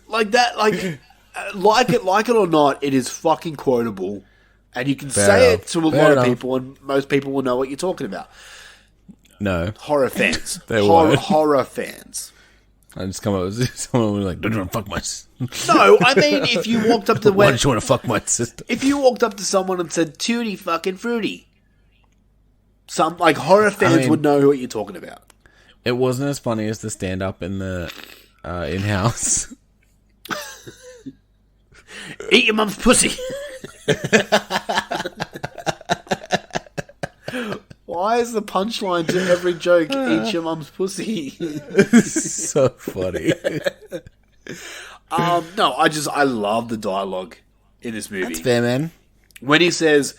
Like that, like it or not, it is fucking quotable. And you can say it to a lot of people, and most people will know what you're talking about. No. Horror fans. Horror fans. I just come up with someone who's like, don't you want to fuck my sister? No, I mean, if you walked up to... Why don't you want to fuck my sister? If you walked up to someone and said, tutti fucking fruity, some, horror fans would know what you're talking about. It wasn't as funny as the stand-up in the in-house. Eat your mum's pussy. Why is the punchline to every joke, eat your mum's pussy? So funny. No, I love the dialogue in this movie. That's fair, man. When he says,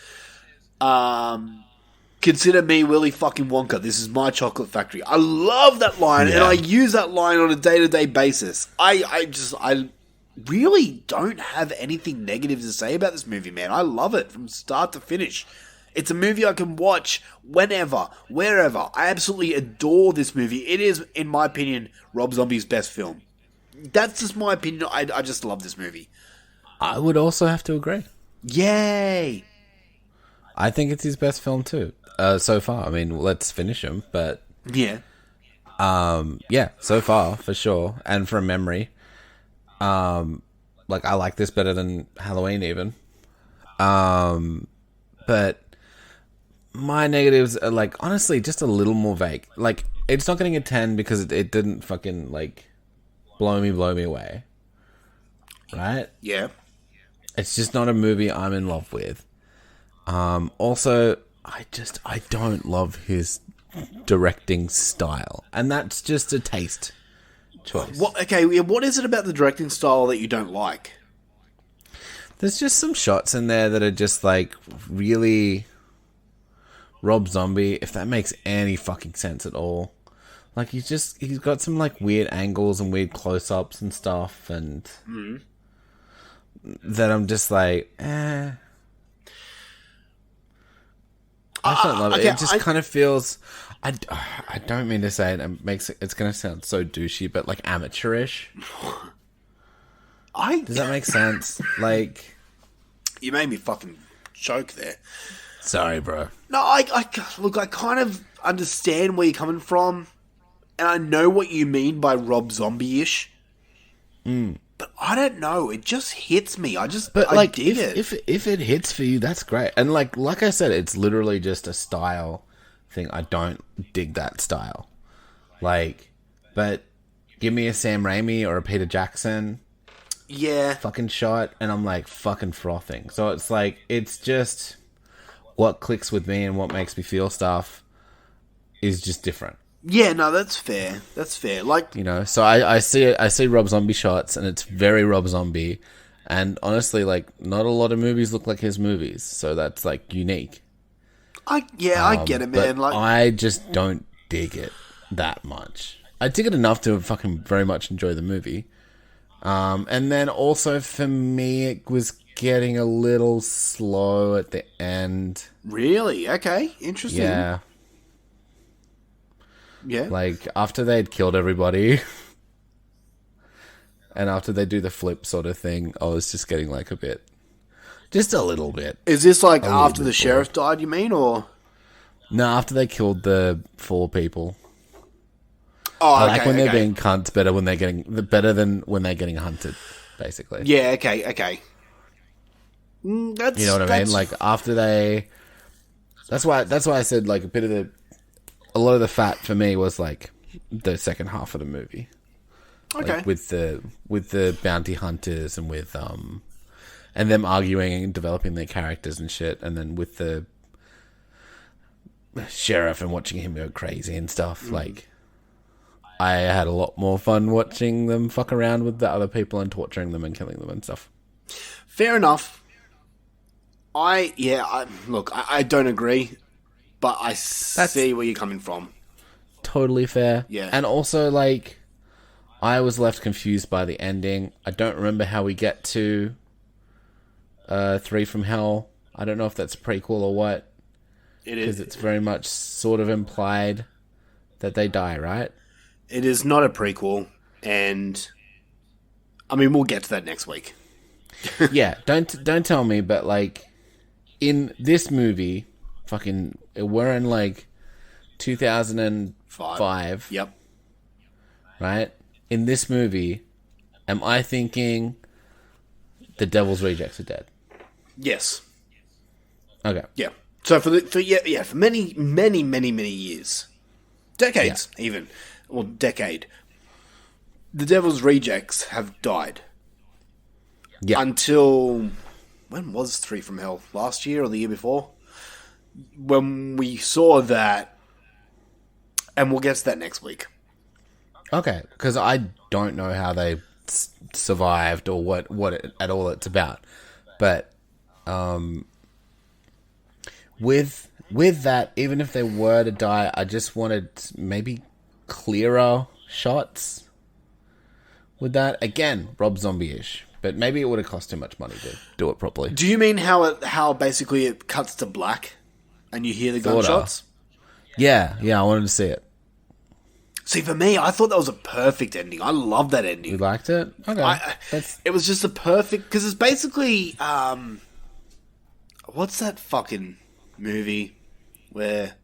consider me Willy fucking Wonka, this is my chocolate factory. I love that line, and I use that line on a day-to-day basis. I really don't have anything negative to say about this movie, man. I love it from start to finish. It's a movie I can watch whenever, wherever. I absolutely adore this movie. It is, in my opinion, Rob Zombie's best film. That's just my opinion. I just love this movie. I would also have to agree. Yay! I think it's his best film too, so far. I mean, let's finish him, but... Yeah. Yeah, so far, for sure. And from memory, I like this better than Halloween even. But... my negatives are, honestly, just a little more vague. It's not getting a 10 because it didn't fucking, blow me away. Right? Yeah. It's just not a movie I'm in love with. Also, I don't love his directing style. And that's just a taste choice. What is it about the directing style that you don't like? There's just some shots in there that are just, really... Rob Zombie, if that makes any fucking sense at all. Like he's got some like weird angles and weird close-ups and stuff, and that I'm just like, I don't love it. okay, It just kind of feels. I don't mean to say it. It's going to sound so douchey, but like amateurish. Does that make sense? Like, you made me fucking choke there. Sorry, bro. No, look, I kind of understand where you're coming from, and I know what you mean by Rob Zombie-ish. But I don't know. It just hits me. I dig it. If it hits for you, that's great. And like I said, it's literally just a style thing. I don't dig that style. Like, but give me a Sam Raimi or a Peter Jackson, fucking shot, and I'm like fucking frothing. So it's like it's just what clicks with me and what makes me feel stuff is just different. Yeah, no, that's fair. That's fair. Like, you know, so I see Rob Zombie shots, and it's very Rob Zombie. And honestly, like, not a lot of movies look like his movies, so that's like unique. I get it, man. But Like, I just don't dig it that much. I dig it enough to fucking very much enjoy the movie. And then also for me, it was getting a little slow at the end. Really? Okay, interesting. Yeah. Yeah. Like, after they'd killed everybody, and after they do the flip sort of thing, I was just getting like just a little bit. Is this like after the sheriff died, you mean, or? No, after they killed the 4 people. Oh, okay, like when they're being cunts, better than when they're getting hunted, basically. Yeah, okay. That's, you know what I mean? Like after they, that's why I said like a lot of the fat for me was like the second half of the movie. Okay. Like, with the bounty hunters and with and them arguing and developing their characters and shit, and then with the sheriff and watching him go crazy and stuff. Like, I had a lot more fun watching them fuck around with the other people and torturing them and killing them and stuff. Fair enough. I don't agree, but I see where you're coming from. Totally fair. Yeah. And also, like, I was left confused by the ending. I don't remember how we get to 3 from Hell. I don't know if that's a prequel or what. It is. Because it's very much sort of implied that they die, right? It is not a prequel, and I mean, we'll get to that next week. Yeah, don't tell me, but like in this movie, fucking, we're in like 2005. Yep. Right? In this movie, am I thinking the Devil's Rejects are dead? Yes. Okay. Yeah. So for many years, decades even, or decade, the Devil's Rejects have died. Yeah. Until, when was 3 from Hell? Last year or the year before? When we saw that, and we'll get to that next week. Okay, because I don't know how they survived or what at all it's about, but with that, even if they were to die, I just wanted maybe clearer shots with that. Again, Rob Zombie-ish, but maybe it would have cost too much money to do it properly. Do you mean how basically it cuts to black and you hear the gunshots? Yeah, I wanted to see it. See, for me, I thought that was a perfect ending. I love that ending. You liked it? Okay. It was just a perfect... Because it's basically... what's that fucking movie where...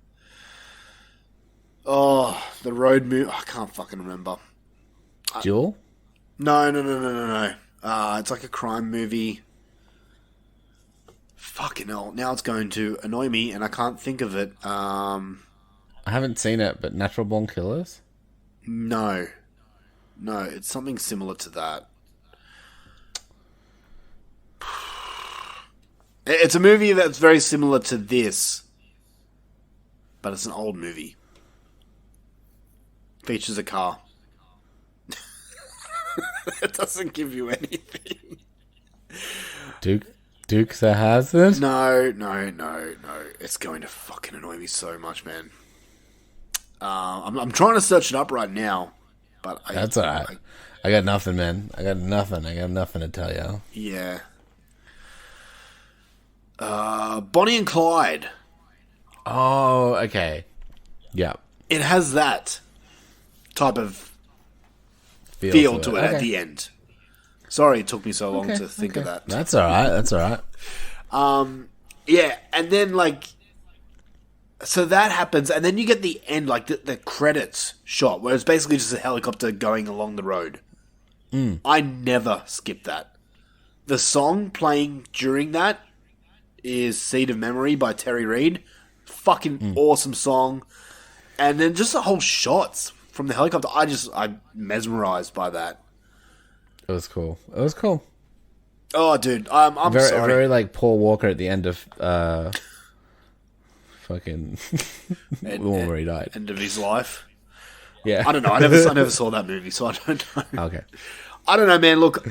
Oh, the road movie... I can't fucking remember. Duel? No. It's like a crime movie. Fucking hell. Now it's going to annoy me and I can't think of it. I haven't seen it, but Natural Born Killers? No, it's something similar to that. It's a movie that's very similar to this, but it's an old movie. Features a car. It doesn't give you anything. Dukes of Hazzard? No. It's going to fucking annoy me so much, man. I'm trying to search it up right now, but That's alright. I got nothing, man. I got nothing to tell you. Yeah. Bonnie and Clyde. Oh, okay. Yeah. It has that type of feel to it at the end. Sorry it took me so long to think of that. That's alright. Yeah, and then, like... So that happens, and then you get the end, like, the credits shot, where it's basically just a helicopter going along the road. I never skip that. The song playing during that is Seed of Memory by Terry Reid. Fucking awesome song. And then just the whole shots from the helicopter, I'm mesmerized by that. It was cool. Oh, dude, I'm very, sorry. Very like Paul Walker at the end of fucking the one where he died. End of his life. Yeah. I don't know. I never saw that movie, so I don't know. Okay. I don't know, man. Look,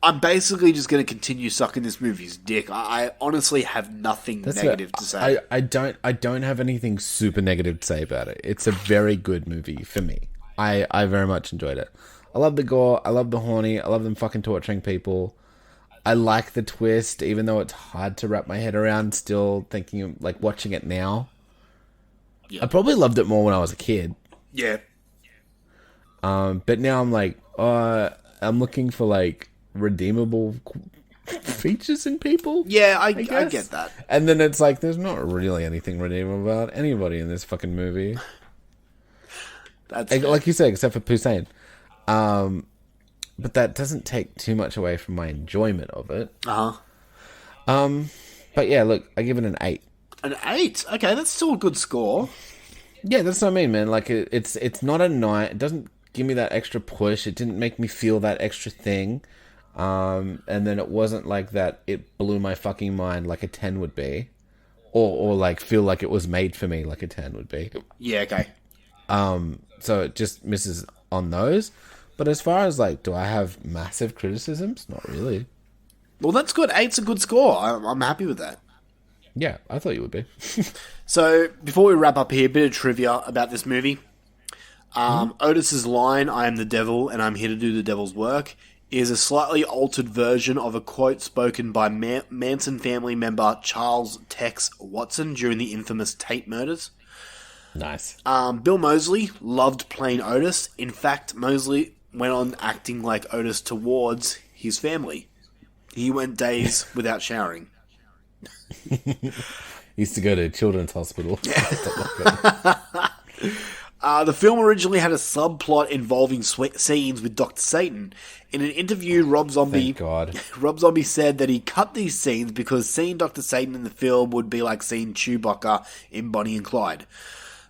I'm basically just going to continue sucking this movie's dick. I honestly have nothing negative to say. I don't have anything super negative to say about it. It's a very good movie for me. I very much enjoyed it. I love the gore. I love the horny. I love them fucking torturing people. I like the twist, even though it's hard to wrap my head around. Still thinking, like, watching it now. Yeah. I probably loved it more when I was a kid. Yeah. But now I'm like, I'm looking for, like, redeemable features in people. Yeah, I get that. And then it's like, there's not really anything redeemable about anybody in this fucking movie. That's like you said, except for Hussein. But that doesn't take too much away from my enjoyment of it. But yeah, look, I give it an 8. An 8? Okay, that's still a good score. Yeah, that's what I mean, man. Like, it's not a 9. It doesn't give me that extra push. It didn't make me feel that extra thing. And then it wasn't like that it blew my fucking mind like a 10 would be. Or like feel like it was made for me like a 10 would be. Yeah, okay. So it just misses on those. But as far as, like, do I have massive criticisms? Not really. Well, that's good. 8's a good score. I'm happy with that. Yeah, I thought you would be. So, before we wrap up here, a bit of trivia about this movie. Otis's line, "I am the devil and I'm here to do the devil's work," is a slightly altered version of a quote spoken by Manson family member Charles Tex Watson during the infamous Tate murders. Nice. Bill Moseley loved playing Otis. In fact, Moseley went on acting like Otis towards his family. He went days without showering. Used to go to children's hospital. The film originally had a subplot involving scenes with Dr. Satan. In an interview, Rob Zombie said that he cut these scenes because seeing Dr. Satan in the film would be like seeing Chewbacca in Bonnie and Clyde.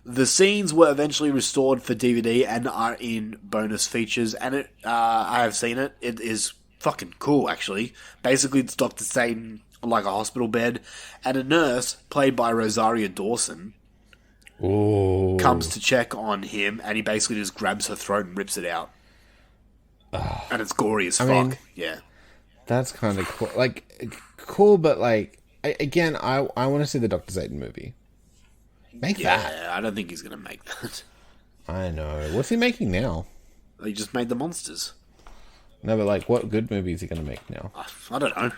The scenes were eventually restored for DVD and are in bonus features, and I have seen it. It is fucking cool, actually. Basically, it's Dr. Satan on like a hospital bed, and a nurse, played by Rosario Dawson, comes to check on him, and he basically just grabs her throat and rips it out. And it's gory as fuck. mean, yeah. That's kind of cool. Like, cool, but like, again, I want to see the Dr. Satan movie. Make that. Yeah, I don't think he's going to make that. I know. What's he making now? He just made The Monsters. No, but like, what good movie is he going to make now? I don't know.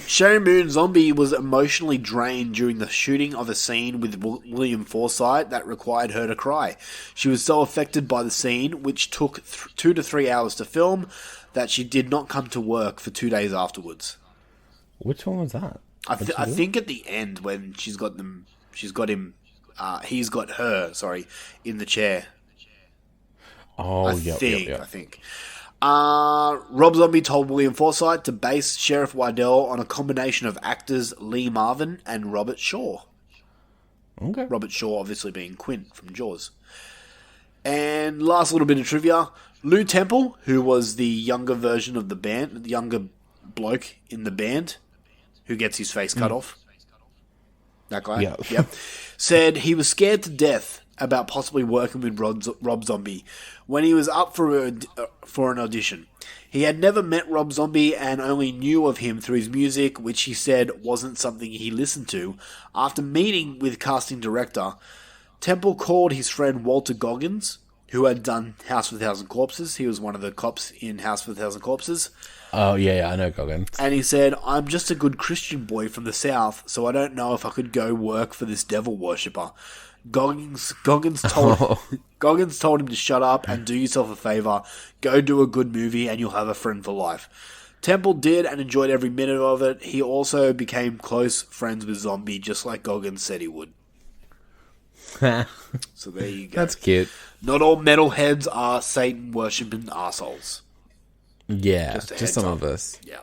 Sharon Moon Zombie was emotionally drained during the shooting of a scene with William Forsythe that required her to cry. She was so affected by the scene, which took 2 to 3 hours to film, that she did not come to work for 2 days afterwards. Which one was that? I think at the end when he's got her, in the chair. Oh, I yep. think. Rob Zombie told William Forsythe to base Sheriff Wydell on a combination of actors Lee Marvin and Robert Shaw. Okay. Robert Shaw obviously being Quint from Jaws. And last little bit of trivia. Lou Temple, who was the younger version of the band, the younger bloke in the band, who gets his face cut off. That guy? Yeah. Yep. Said he was scared to death about possibly working with Rob Zombie when he was up for an audition. He had never met Rob Zombie and only knew of him through his music, which he said wasn't something he listened to. After meeting with casting director, Temple called his friend Walter Goggins, who had done House of a Thousand Corpses. He was one of the cops in House of a Thousand Corpses. Oh, yeah, I know Goggins. And he said, I'm just a good Christian boy from the South, so I don't know if I could go work for this devil worshipper. Goggins told him to shut up and do yourself a favor. Go do a good movie and you'll have a friend for life. Temple did and enjoyed every minute of it. He also became close friends with Zombie, just like Goggins said he would. So there you go. That's cute. Not all metalheads are Satan worshipping assholes. Yeah, just some of us. Yeah.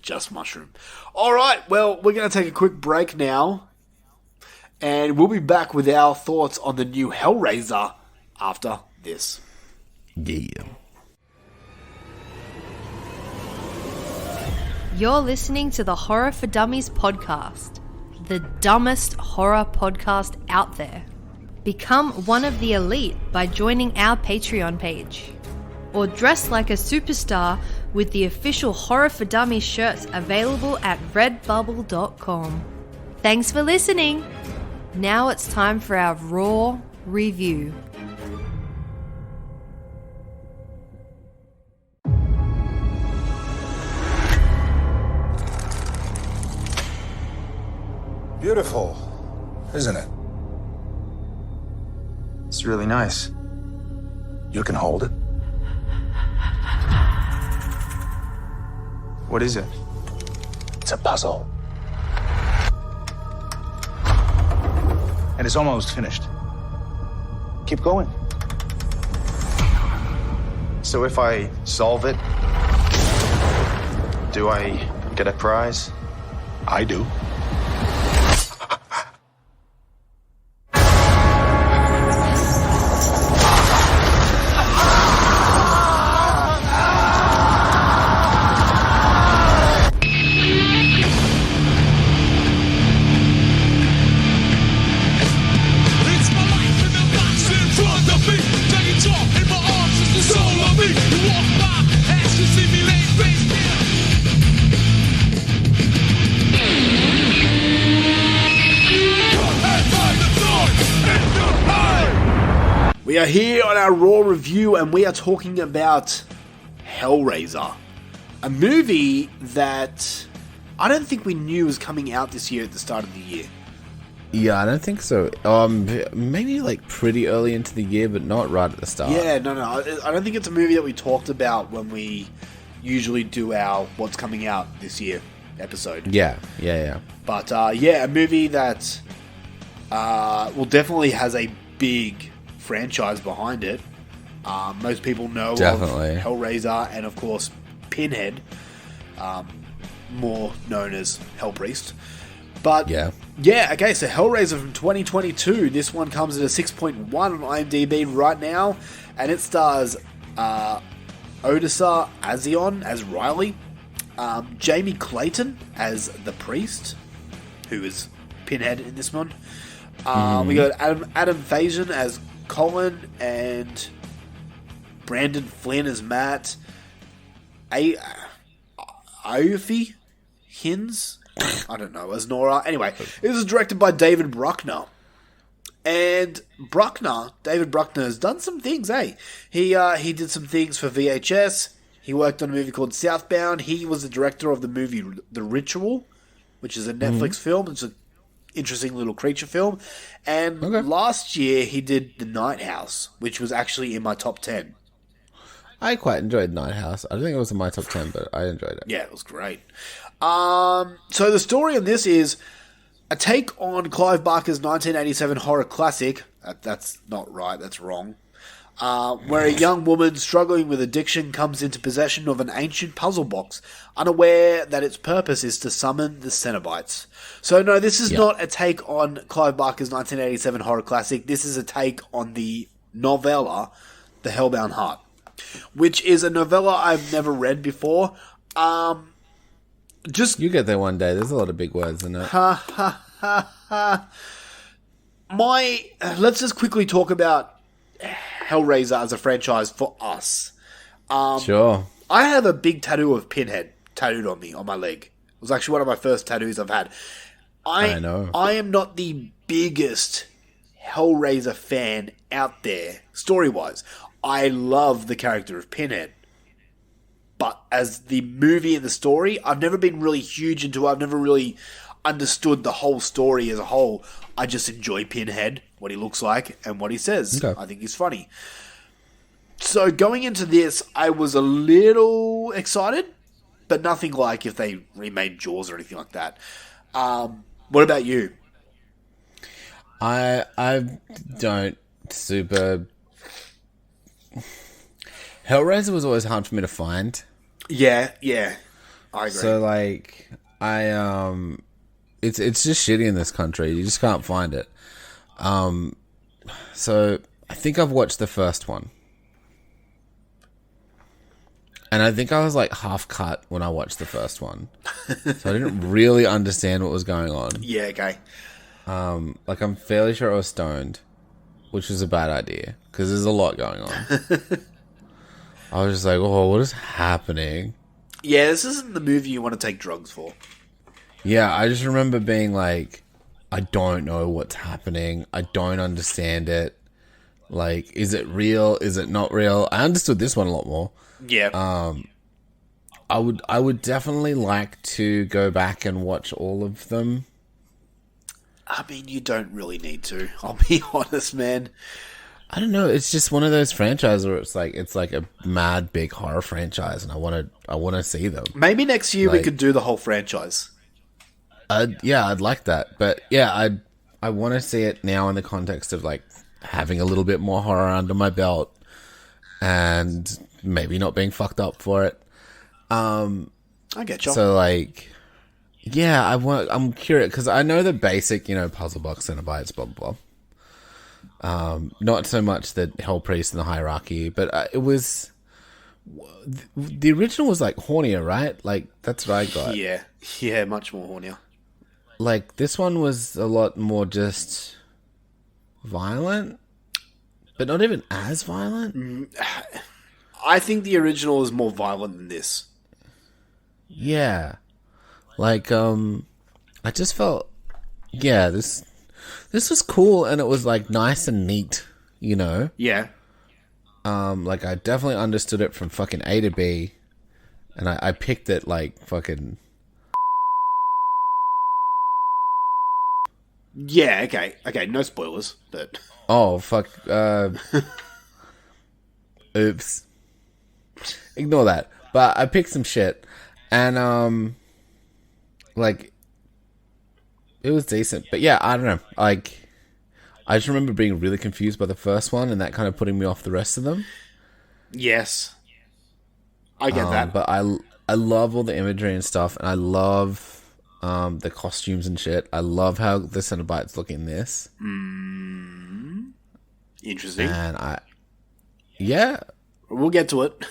Just mushroom. All right, well, we're going to take a quick break now. And we'll be back with our thoughts on the new Hellraiser after this. Yeah. You're listening to the Horror for Dummies podcast, the dumbest horror podcast out there. Become one of the elite by joining our Patreon page. Or dress like a superstar with the official Horror for Dummies shirts available at redbubble.com. Thanks for listening. Now it's time for our Raw review. Beautiful, isn't it? It's really nice. You can hold it. What is it? It's a puzzle. And it's almost finished. Keep going. So if I solve it, do I get a prize? I do. We are here on our Raw review and we are talking about Hellraiser. A movie that I don't think we knew was coming out this year at the start of the year. Yeah, I don't think so. Maybe like pretty early into the year, but not right at the start. Yeah, no. I don't think it's a movie that we talked about when we usually do our What's Coming Out This Year episode. Yeah. But a movie that definitely has a big franchise behind it. Most people know of Hellraiser and, of course, Pinhead, more known as Hellpriest. But, okay, so Hellraiser from 2022. This one comes at a 6.1 on IMDb right now, and it stars Odessa Azion as Riley, Jamie Clayton as the priest, who is Pinhead in this one. We got Adam Faison as Colin and Brandon Flynn as Matt. Aoife Hins, I don't know, as Nora. Anyway, this is directed by David Bruckner. And David Bruckner has done some things, He did some things for VHS. He worked on a movie called Southbound. He was the director of the movie The Ritual, which is a Netflix film. It's an interesting little creature film. And last year he did The Night House, which was actually in my top 10. I quite enjoyed Night House. I don't think it was in my top 10, but I enjoyed it. Yeah, it was great. So the story on this is a take on Clive Barker's 1987 horror classic. That's not right, that's wrong. Where a young woman struggling with addiction comes into possession of an ancient puzzle box, unaware that its purpose is to summon the Cenobites. So no, this is not a take on Clive Barker's 1987 horror classic. This is a take on the novella, The Hellbound Heart, which is a novella I've never read before. You get there one day. There's a lot of big words in it. Let's just quickly talk about Hellraiser as a franchise for us. Sure. I have a big tattoo of Pinhead tattooed on me, on my leg. It was actually one of my first tattoos I've had. I know. I am not the biggest Hellraiser fan out there, story-wise. I love the character of Pinhead. But as the movie and the story, I've never been really huge into it. I've never really understood the whole story as a whole. I just enjoy Pinhead, what he looks like, and what he says. Okay. I think he's funny. So going into this, I was a little excited, but nothing like if they remade Jaws or anything like that. What about you? I don't super... Hellraiser was always hard for me to find. Yeah, I agree. So like, it's just shitty in this country. You just can't find it. So I think I've watched the first one, and I think I was like half cut when I watched the first one, so I didn't really understand what was going on. Yeah, okay. Like I'm fairly sure I was stoned, which was a bad idea because there's a lot going on. I was just like, oh, what is happening? Yeah, this isn't the movie you want to take drugs for. Yeah, I just remember being like, I don't know what's happening. I don't understand it. Like, is it real? Is it not real? I understood this one a lot more. Yeah. I would definitely like to go back and watch all of them. I mean, you don't really need to. I'll be honest, man. I don't know. It's just one of those franchises where it's like a mad big horror franchise, and I want to see them. Maybe next year we could do the whole franchise. Yeah, I'd like that. But yeah, I want to see it now in the context of like having a little bit more horror under my belt and maybe not being fucked up for it. I get you. So like, yeah, I'm curious because I know the basic, puzzle box and Cenobites, blah blah blah. Not so much the Hell Priest and the hierarchy, but it was the original was like hornier, right? Like that's what I got. Yeah, much more hornier. Like this one was a lot more just violent, but not even as violent. I think the original is more violent than this. Yeah, like I just felt, yeah, this was cool, and it was like nice and neat, Yeah. Like I definitely understood it from fucking A to B, and I picked it like fucking. Yeah, okay, no spoilers, but... Oh, fuck, oops. Ignore that. But I picked some shit, and, like, it was decent. But yeah, I don't know, like, I just remember being really confused by the first one, and that kind of putting me off the rest of them. Yes. I get that. But I love all the imagery and stuff, and I love... the costumes and shit. I love how the Cenobites look in this. Interesting. And yeah. We'll get to it.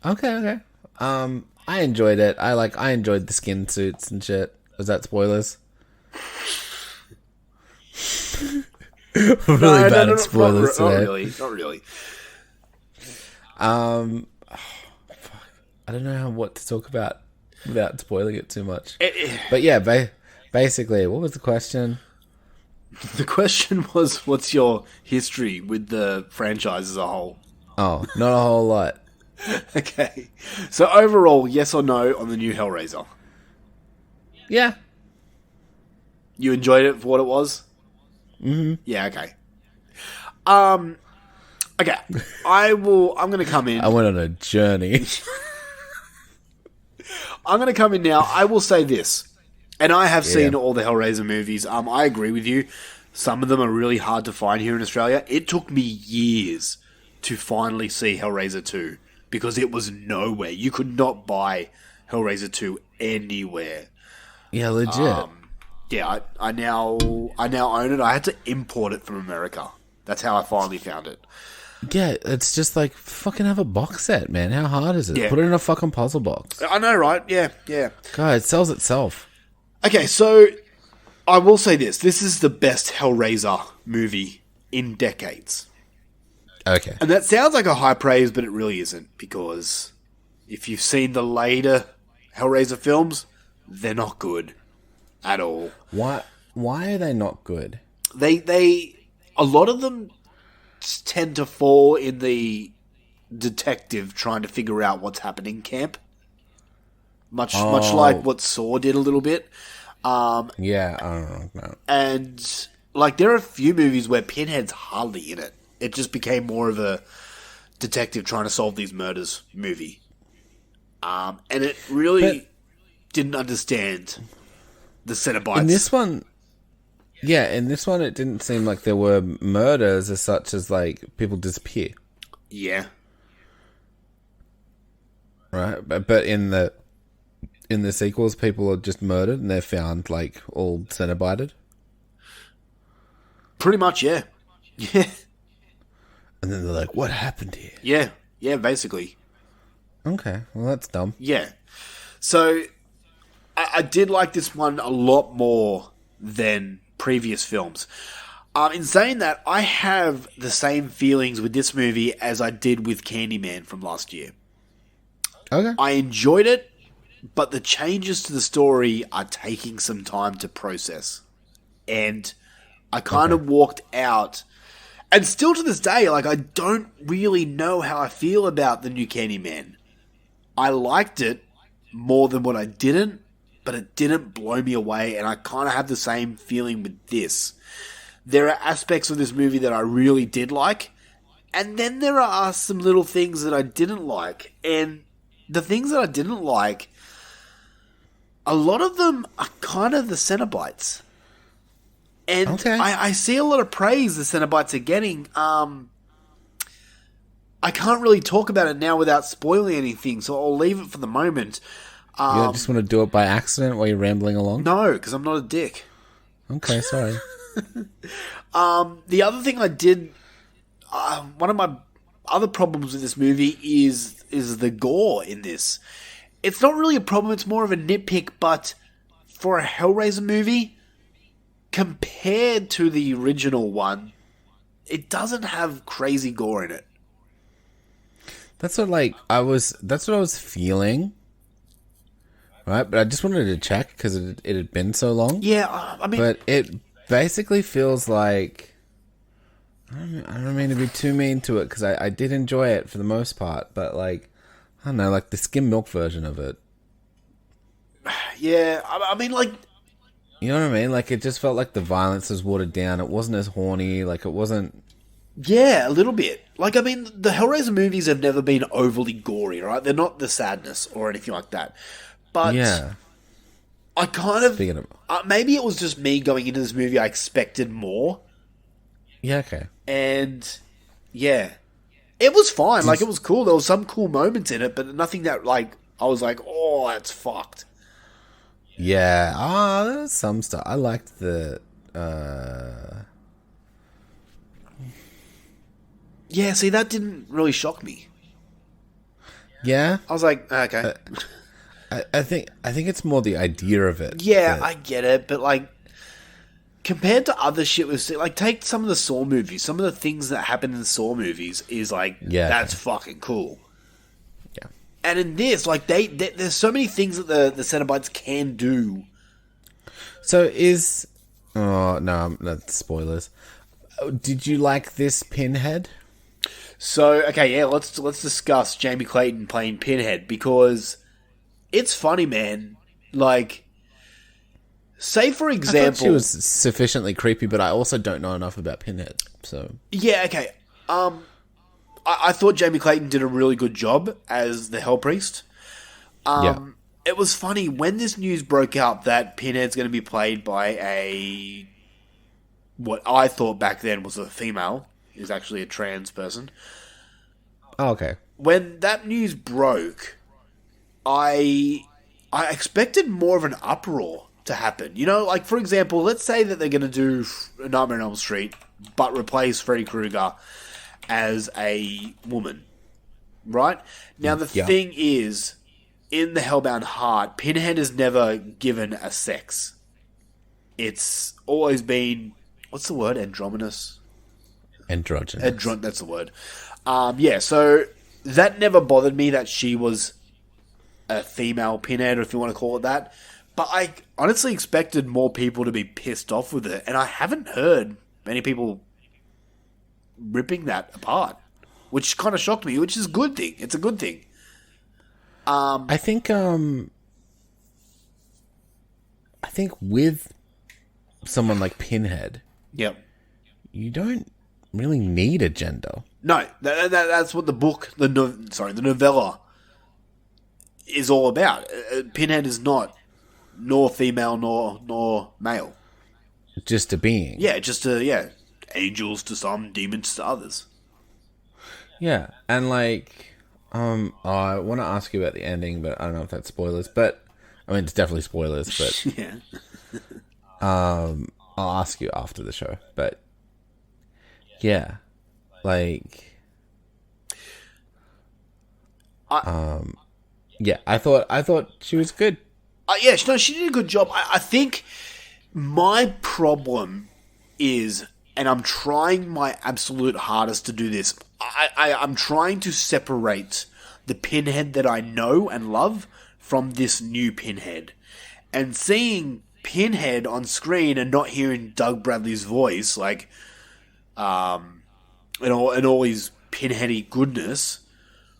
Okay. I enjoyed it. I enjoyed the skin suits and shit. Was that spoilers? Really bad at spoilers today. Not really. Fuck. I don't know what to talk about without spoiling it too much. But yeah, basically, what was the question? The question was, what's your history with the franchise as a whole? Oh, not a whole lot. Okay. So overall, yes or no on the new Hellraiser? Yeah. You enjoyed it for what it was? Mm-hmm. Yeah, okay. Okay. I'm going to come in. I went on a journey. I'm going to come in now. I will say this, and I have seen all the Hellraiser movies. I agree with you. Some of them are really hard to find here in Australia. It took me years to finally see Hellraiser 2 because it was nowhere. You could not buy Hellraiser 2 anywhere. Yeah, legit. Yeah, I now own it. I had to import it from America. That's how I finally found it. Yeah, it's just like, fucking have a box set, man. How hard is it? Yeah. Put it in a fucking puzzle box. I know, right? Yeah. God, it sells itself. Okay, so I will say this. This is the best Hellraiser movie in decades. Okay. And that sounds like a high praise, but it really isn't, because if you've seen the later Hellraiser films, they're not good at all. Why are they not good? They a lot of them tend to fall in the detective trying to figure out what's happening camp. Much like what Saw did a little bit. Yeah, I don't know. And, like, there are a few movies where Pinhead's hardly in it. It just became more of a detective trying to solve these murders movie. And it really didn't understand the Cenobites. In this one, it didn't seem like there were murders as such as, like, people disappear. Yeah. Right? But in the sequels, people are just murdered and they're found, like, all Cenobited. Pretty much, yeah. Yeah. And then they're like, what happened here? Yeah. Yeah, basically. Okay, well, that's dumb. Yeah. So, I did like this one a lot more than previous films. In saying that, I have the same feelings with this movie as I did with Candyman from last year. Okay. I enjoyed it, but the changes to the story are taking some time to process. And I kind of walked out. And still to this day, like, I don't really know how I feel about the new Candyman. I liked it more than what I didn't, but it didn't blow me away, and I kind of have the same feeling with this. There are aspects of this movie that I really did like, and then there are some little things that I didn't like. And the things that I didn't like, a lot of them are kind of the Cenobites. And I see a lot of praise the Cenobites are getting. I can't really talk about it now without spoiling anything, so I'll leave it for the moment. You just want to do it by accident while you're rambling along? No, because I'm not a dick. Okay, sorry. The other thing I did... one of my other problems with this movie is the gore in this. It's not really a problem, it's more of a nitpick, but for a Hellraiser movie, compared to the original one, it doesn't have crazy gore in it. That's what I was feeling. Right, but I just wanted to check because it had been so long. Yeah, I mean... But it basically feels like... I don't mean to be too mean to it because I did enjoy it for the most part, but, like, I don't know, like the skim milk version of it. Yeah, I mean, like... You know what I mean? Like, it just felt like the violence was watered down. It wasn't as horny. Like, it wasn't... Yeah, a little bit. Like, I mean, the Hellraiser movies have never been overly gory, right? They're not the Sadness or anything like that. But yeah. I kind of... maybe it was just me going into this movie, I expected more. Yeah, okay. And, yeah. It was fine. Like, it was cool. There was some cool moments in it, but nothing that, like, I was like, oh, that's fucked. Yeah. There's some stuff. I liked the... Yeah, see, that didn't really shock me. Yeah? I was like, okay. I think it's more the idea of it. Yeah, I get it, but, like, compared to other shit we've seen, like, take some of the Saw movies. Some of the things that happen in the Saw movies is, like, that's fucking cool. Yeah. And in this, like, there's so many things that the Cenobites can do. So is... Oh, no, that's spoilers. Did you like this Pinhead? So, okay, yeah, let's discuss Jamie Clayton playing Pinhead, because it's funny, man. Like, say for example... I thought she was sufficiently creepy, but I also don't know enough about Pinhead, so... Yeah, okay. I thought Jamie Clayton did a really good job as the Hell Priest. It was funny, when this news broke out that Pinhead's going to be played by what I thought back then was a female, is actually a trans person. Oh, okay. When that news broke, I expected more of an uproar to happen. You know, like, for example, let's say that they're going to do Nightmare on Elm Street, but replace Freddy Krueger as a woman. Right? Now, the thing is, in the Hellbound Heart, Pinhead is never given a sex. It's always been... What's the word? Androgynous? Androgynous. That's the word. Yeah, so that never bothered me that she was a female Pinhead, or if you want to call it that. But I honestly expected more people to be pissed off with it, and I haven't heard many people ripping that apart, which kind of shocked me, which is a good thing. It's a good thing. I think with someone like Pinhead, yep, you don't really need a gender. No, that's what the book, the novella is all about. Pinhead is not nor female nor male. Just a being. Yeah, angels to some, demons to others. Yeah, and like, I want to ask you about the ending, but I don't know if that's spoilers. But I mean, it's definitely spoilers. But yeah, I'll ask you after the show. But yeah, like, yeah, I thought she was good. Yeah, no, she did a good job. I think my problem is, and I'm trying my absolute hardest to do this, I'm trying to separate the Pinhead that I know and love from this new Pinhead. And seeing Pinhead on screen and not hearing Doug Bradley's voice, like, and all his Pinheady goodness,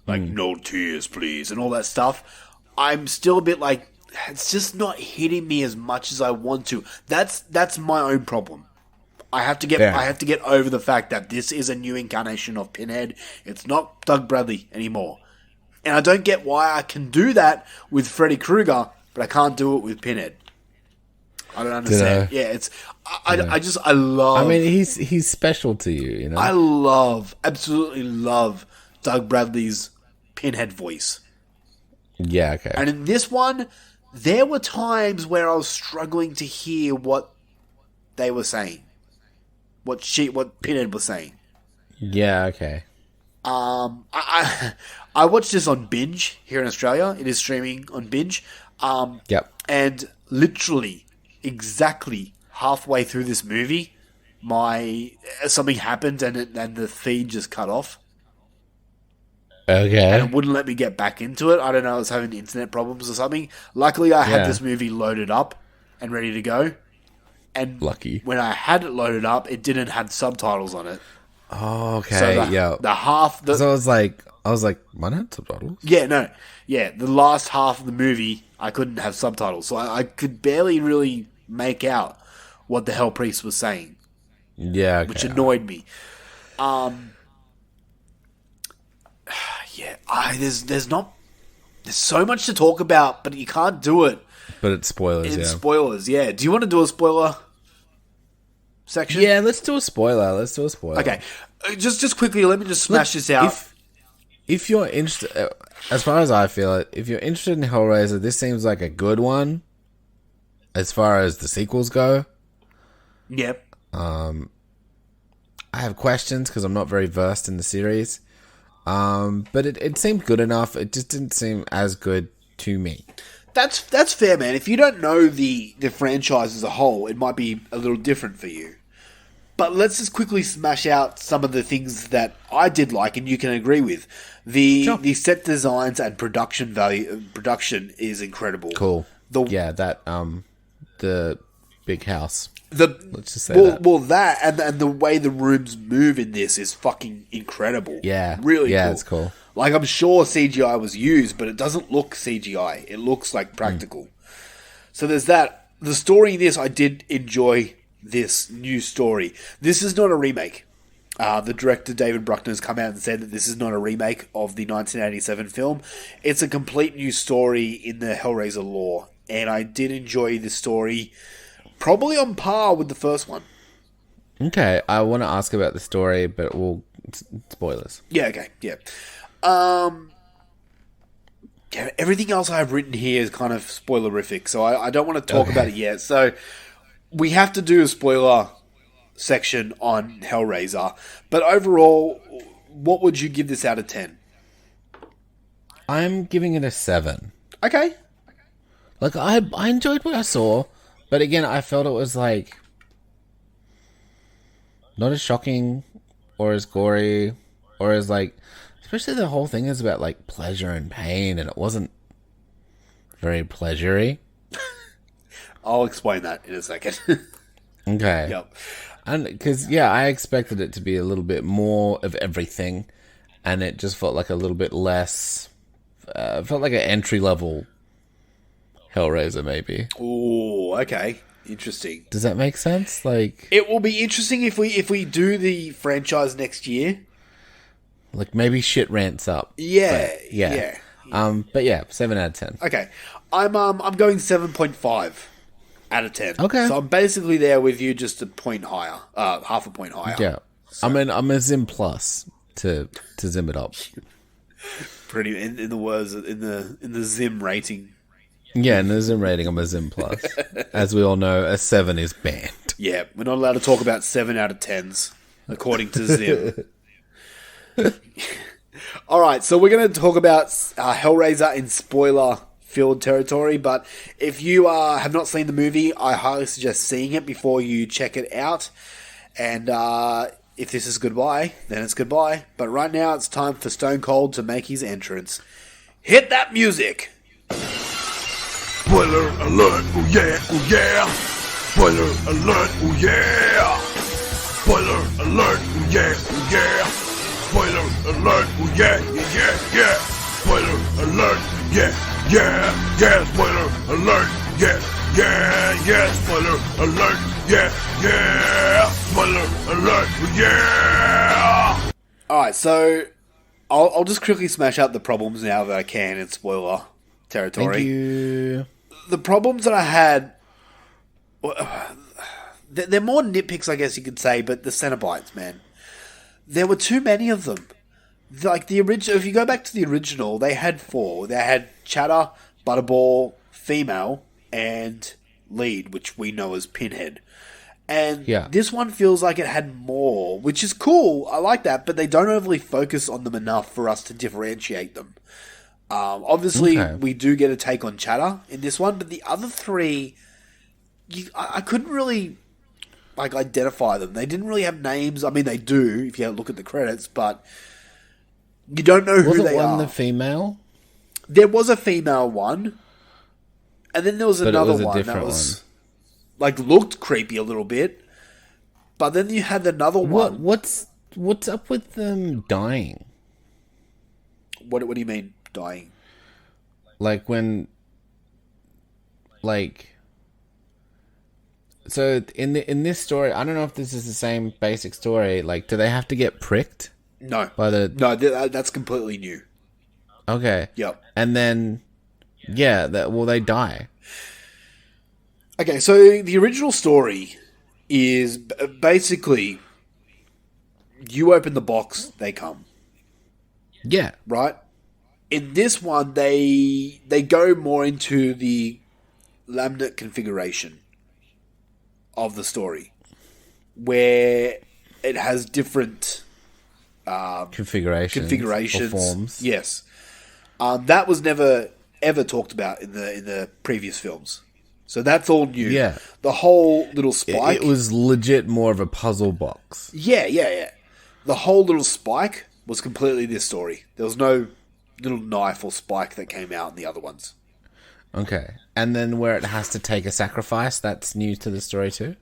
like, no tears, please, and all that stuff, I'm still a bit like, it's just not hitting me as much as I want to. That's my own problem. I have to get over the fact that this is a new incarnation of Pinhead. It's not Doug Bradley anymore. And I don't get why I can do that with Freddy Krueger, but I can't do it with Pinhead. I don't understand. Yeah, it's I love. I mean, he's special to you, you know. I absolutely love Doug Bradley's Pinhead voice. Yeah, okay. And in this one, there were times where I was struggling to hear what they were saying. What Pinhead was saying. Yeah, okay. I watched this on Binge here in Australia. It is streaming on Binge. Yep. And literally, exactly halfway through this movie, something happened and the feed just cut off. Okay. And it wouldn't let me get back into it. I don't know, I was having internet problems or something. Luckily, I had this movie loaded up and ready to go. And lucky. When I had it loaded up, it didn't have subtitles on it. Oh, okay. So the half... So I was like, mine had subtitles? Yeah, no. Yeah, the last half of the movie, I couldn't have subtitles. So I could barely really make out what the Hell Priest was saying. Yeah, okay. Which annoyed me. There's so much to talk about, but you can't do it. But it's spoilers, spoilers, yeah. Do you want to do a spoiler section? Yeah, let's do a spoiler. Okay. Just quickly, let me just smash this out. If you're interested, as far as I feel it, if you're interested in Hellraiser, this seems like a good one. As far as the sequels go. Yep. I have questions because I'm not very versed in the series. But it seemed good enough. It just didn't seem as good to me. That's fair, man. If you don't know the franchise as a whole, it might be a little different for you. But let's just quickly smash out some of the things that I did like and you can agree with. The set designs and production is incredible. Cool. The big house. Let's just say that. Well, that and the way the rooms move in this is fucking incredible. Yeah. Really cool. Yeah, it's cool. Like, I'm sure CGI was used, but it doesn't look CGI. It looks like practical. So there's that. The story in this, I did enjoy this new story. This is not a remake. The director, David Bruckner, has come out and said that this is not a remake of the 1987 film. It's a complete new story in the Hellraiser lore. And I did enjoy the story, probably on par with the first one. Okay, I want to ask about the story, but we'll... Spoilers. Yeah, okay, yeah. Everything else I have written here is kind of spoilerific, so I don't want to talk about it yet. So we have to do a spoiler section on Hellraiser. But overall, what would you give this out of 10? I'm giving it a 7. Okay. Like, I enjoyed what I saw, but again, I felt it was like not as shocking or as gory or as like... Especially the whole thing is about, like, pleasure and pain, and it wasn't very pleasury. I'll explain that in a second. Okay. Yep. And because I expected it to be a little bit more of everything, and it just felt like a little bit less. Felt like an entry level Hellraiser, maybe. Oh, okay, interesting. Does that make sense? Like, it will be interesting if we do the franchise next year. Like maybe shit ramps up. Yeah. But yeah, 7 out of 10. Okay, I'm going 7.5 out of 10. Okay, so I'm basically there with you, just a point higher, half a point higher. Yeah, so. I'm a Zim plus to Zim it up. Pretty in the words in the Zim rating. Yeah, in the Zim rating, I'm a Zim plus. As we all know, a 7 is banned. Yeah, we're not allowed to talk about 7 out of 10s according to Zim. All right, so we're going to talk about Hellraiser in spoiler-filled territory, but if you have not seen the movie, I highly suggest seeing it before you check it out. And if this is goodbye, then it's goodbye. But right now, it's time for Stone Cold to make his entrance. Hit that music! Spoiler alert, oh yeah, oh yeah. Spoiler alert, oh yeah. Spoiler alert, oh yeah, oh yeah. Spoiler alert, oh yeah, yeah. Spoiler alert, yeah. Spoiler alert, yeah. Spoiler alert, yeah. Spoiler alert, oh yeah. Alright, so I'll just quickly smash out the problems now that I can in spoiler territory. Thank you. The problems that I had, they're more nitpicks, I guess you could say, but the Cenobites, man. There were too many of them. Like the original, if you go back to the original, they had 4. They had Chatter, Butterball, Female, and Lead, which we know as Pinhead. And this one feels like it had more, which is cool. I like that, but they don't overly focus on them enough for us to differentiate them. Obviously, we do get a take on Chatter in this one, but the other 3, I couldn't really identify them. They didn't really have names. I mean, they do if you look at the credits, but you don't know who they are. Wasn't one the female? There was a female one, and then there was another one that was looked creepy a little bit. But then you had another one. What's up with them dying? What do you mean dying? Like when, so in this story, I don't know if this is the same basic story. Like, do they have to get pricked? No, no, that's completely new. Okay. Yep. And then, they die. Okay, so the original story is basically you open the box, they come. Yeah. Right? In this one, they go more into the laminate configuration of the story, where it has different configurations or forms. Yes. That was never ever talked about in the previous films. So that's all new. Yeah. The whole little spike. It was legit more of a puzzle box. Yeah. The whole little spike was completely this story. There was no little knife or spike that came out in the other ones. Okay. And then where it has to take a sacrifice, that's new to the story too?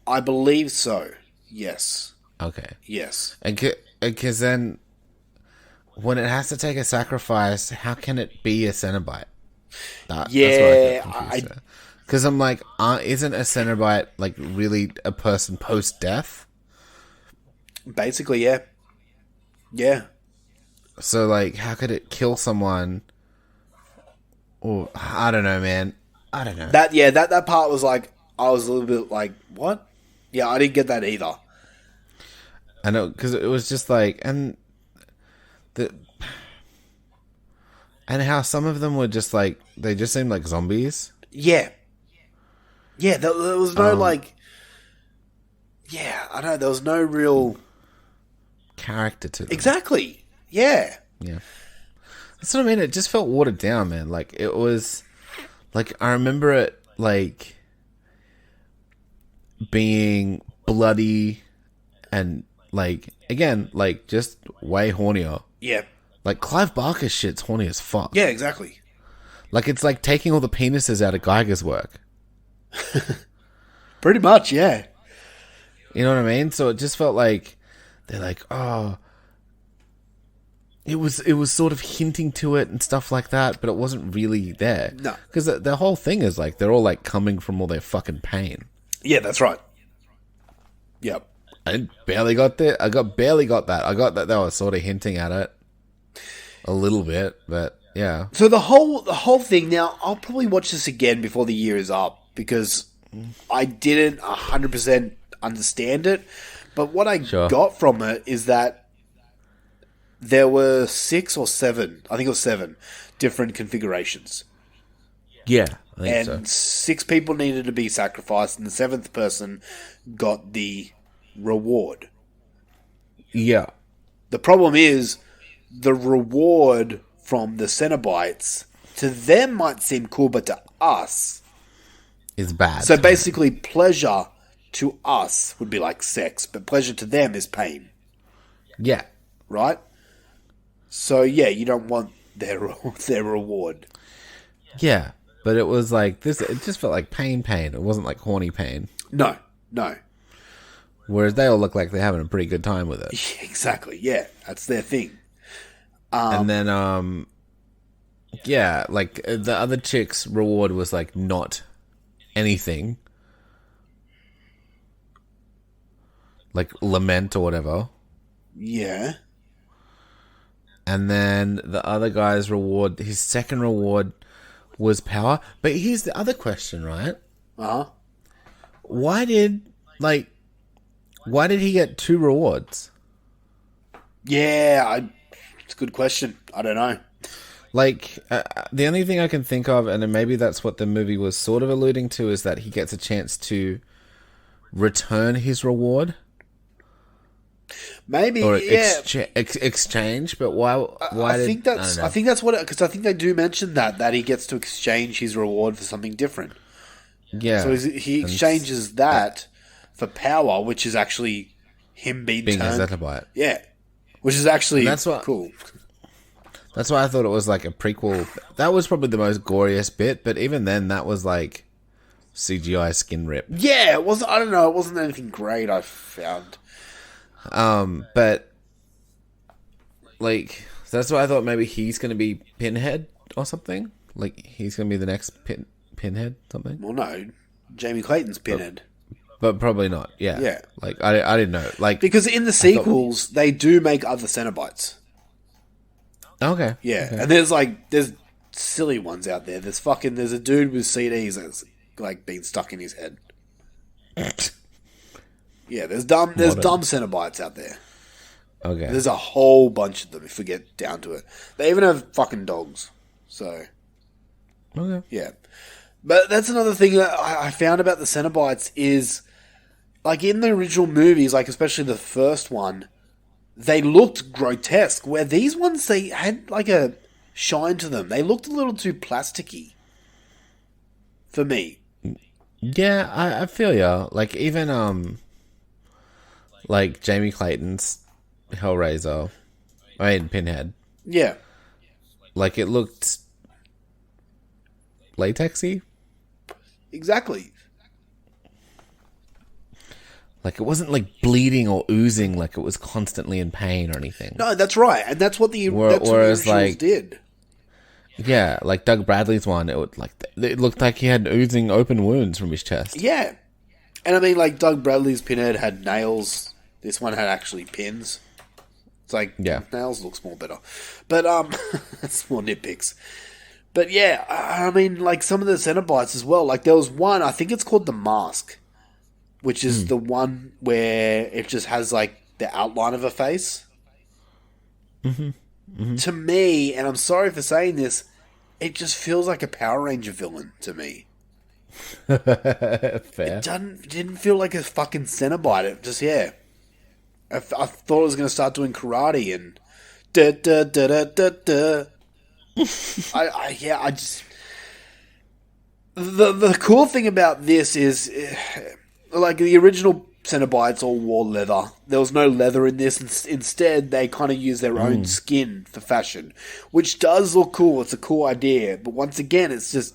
I believe so. Yes. Okay. Yes. Because then when it has to take a sacrifice, how can it be a Cenobite? That's because I'm like, isn't a Cenobite like really a person post-death? Basically, yeah. Yeah. So, like, how could it kill someone? Or, I don't know, man. I don't know. That part was like, I was a little bit like, what? Yeah, I didn't get that either. I know, because it was just like, and how some of them were just like, they just seemed like zombies. Yeah. Yeah, there was no like, yeah, I know, there was no real character to them. Exactly. Yeah. Yeah. That's what I mean. It just felt watered down, man. Like, it was, like, I remember it, like, being bloody and, like, again, like, just way hornier. Yeah. Like, Clive Barker's shit's horny as fuck. Yeah, exactly. Like, it's like taking all the penises out of Geiger's work. Pretty much, yeah. You know what I mean? So it just felt like they're like, oh, it was sort of hinting to it and stuff like that, but it wasn't really there. No, because the whole thing is like they're all like coming from all their fucking pain. Yeah, that's right. Yep. I barely got that. I barely got that. I got that they were sort of hinting at it a little bit, but yeah. So the whole thing. Now, I'll probably watch this again before the year is up because I didn't 100% understand it. But what I got from it is that there were 6 or 7, I think it was 7, different configurations. Yeah, I think so. And 6 people needed to be sacrificed, and the 7th person got the reward. Yeah. The problem is, the reward from the Cenobites, to them might seem cool, but to us is bad. So basically, pleasure to us would be like sex, but pleasure to them is pain. Yeah. Right? So yeah, you don't want their reward. Yeah, but it was like this. It just felt like pain. It wasn't like horny pain. No. Whereas they all look like they're having a pretty good time with it. Yeah, exactly. Yeah, that's their thing. And then, yeah, like the other chick's reward was like not anything, like lament or whatever. Yeah. And then the other guy's reward, his second reward was power. But here's the other question, right? Uh-huh. Why did he get 2 rewards? Yeah, it's a good question. I don't know. Like, the only thing I can think of, and maybe that's what the movie was sort of alluding to, is that he gets a chance to return his reward. Maybe, or yeah. Exchange, but why? I think that's what, because I think they do mention that he gets to exchange his reward for something different. Yeah. So he exchanges that for power, which is actually him being a turned. Zetobite. Yeah. Which is actually cool. That's why I thought it was like a prequel. That was probably the most goriest bit, but even then, that was like CGI skin rip. Yeah, it wasn't. I don't know. It wasn't anything great. I found. But like that's why I thought maybe he's going to be Pinhead or something. Like he's going to be the next Pinhead something. Well, no, Jamie Clayton's Pinhead. But probably not. Yeah. Yeah. Like I didn't know. Like because in the sequels they do make other Cenobites. Okay. Yeah, okay. and there's silly ones out there. There's a dude with CDs that's like being stuck in his head. Yeah, there's dumb Cenobites out there. Okay. There's a whole bunch of them if we get down to it. They even have fucking dogs. So okay. Yeah. But that's another thing that I found about the Cenobites is like in the original movies, like especially the first one, they looked grotesque, where these ones, they had like a shine to them. They looked a little too plasticky for me. Yeah, I feel ya. Like even like Jamie Clayton's Hellraiser, I mean Pinhead. Yeah. Like it looked latexy. Exactly. Like it wasn't like bleeding or oozing, like it was constantly in pain or anything. No, that's right, and that's what the originals did. Yeah, like Doug Bradley's one, it looked like he had oozing open wounds from his chest. Yeah, and I mean, like Doug Bradley's Pinhead had nails. This one had actually pins. It's like nails looks more better, but that's more nitpicks. But yeah, I mean, like some of the Cenobites as well. Like there was one, I think it's called the Mask, which is the one where it just has like the outline of a face. Mm-hmm. Mm-hmm. To me, and I'm sorry for saying this, it just feels like a Power Ranger villain to me. Fair. It didn't feel like a fucking Cenobite. It just I thought it was going to start doing karate and da da da da da da. I just the cool thing about this is like the original Cenobites all wore leather. There was no leather in this. Instead, they kind of use their own skin for fashion, which does look cool. It's a cool idea, but once again, it's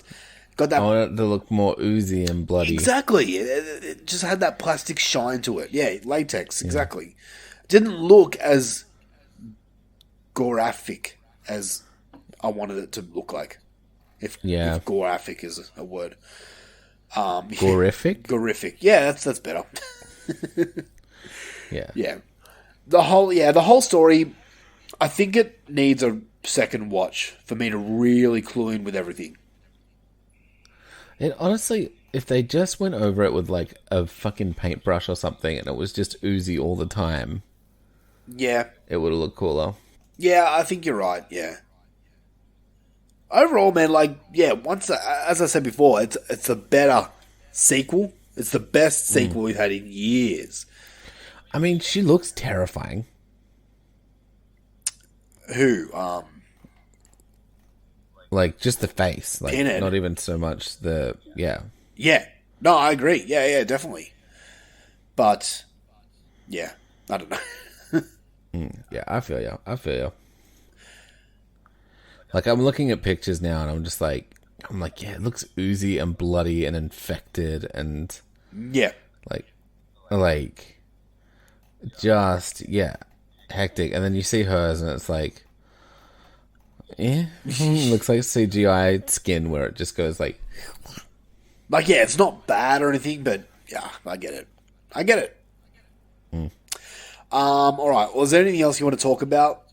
Got that. I want it to look more oozy and bloody. Exactly. It just had that plastic shine to it. Yeah, latex. Exactly. Didn't look as graphic as I wanted it to look like. If graphic is a word. Gorific? Gorific. Yeah, that's better. Yeah. Yeah. The whole story, I think it needs a second watch for me to really clue in with everything. It honestly, if they just went over it with like a fucking paintbrush or something and it was just oozy all the time. Yeah. It would have looked cooler. Yeah, I think you're right, yeah. Overall, man, as I said before, it's a better sequel. It's the best sequel we've had in years. I mean, she looks terrifying. Who? Like, just the face. Like, Pinhead. not even so much the... Yeah. Yeah. No, I agree. Yeah, definitely. But, yeah, I don't know. Yeah, I feel you. Like, I'm looking at pictures now and I'm like, yeah, it looks oozy and bloody and infected and... Yeah. Like, just, yeah, hectic. And then you see hers and it's like, yeah, looks like CGI skin where it just goes like... Like, yeah, it's not bad or anything, but yeah, I get it. All right. Well, is there anything else you want to talk about?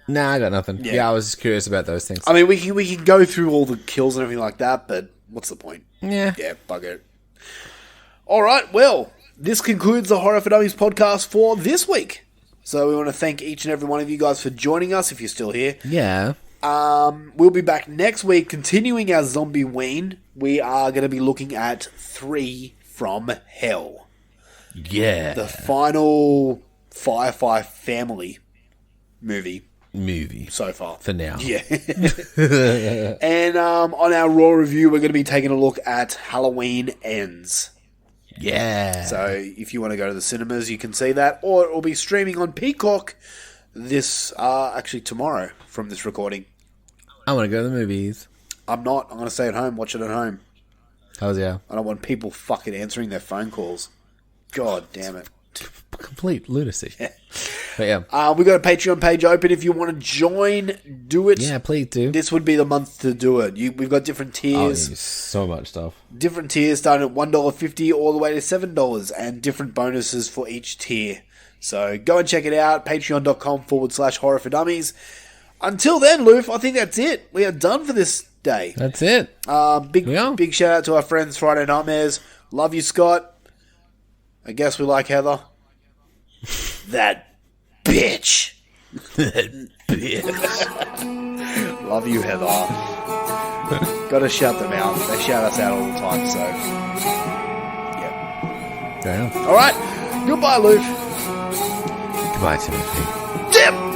Nah, I got nothing. Yeah, I was just curious about those things. I mean, we can go through all the kills and everything like that, but what's the point? Yeah. Yeah, bugger it. All right, well, this concludes the Horror for Dummies podcast for this week. So we want to thank each and every one of you guys for joining us, if you're still here. Yeah. We'll be back next week, continuing our ZOMBAWEEN. We are going to be looking at 3 from Hell. Yeah. The final Firefly Family movie so far. For now. Yeah. And on our Raw review, we're going to be taking a look at Halloween Ends. Yeah. So if you want to go to the cinemas, you can see that. Or it will be streaming on Peacock actually tomorrow from this recording. I want to go to the movies. I'm not. I'm going to stay at home, watch it at home. How's yeah? I don't want people fucking answering their phone calls. God damn it. Complete lunacy. But yeah. We've got a Patreon page open. If you want to join, do it. Yeah, please do. This would be the month to do it. We've got different tiers. Oh, so much stuff. Different tiers starting at $1.50 all the way to $7 and different bonuses for each tier. So go and check it out. Patreon.com/horror for dummies. Until then, Loof, I think that's it. We are done for this day. That's it. Big shout out to our friends Friday Nightmares. Love you, Scott. I guess we like Heather. That bitch. That bitch. Love you, Heather. Gotta shout them out. They shout us out all the time, so. Yeah. Damn. Alright. Goodbye, Loof. Goodbye, Timothy. Dip!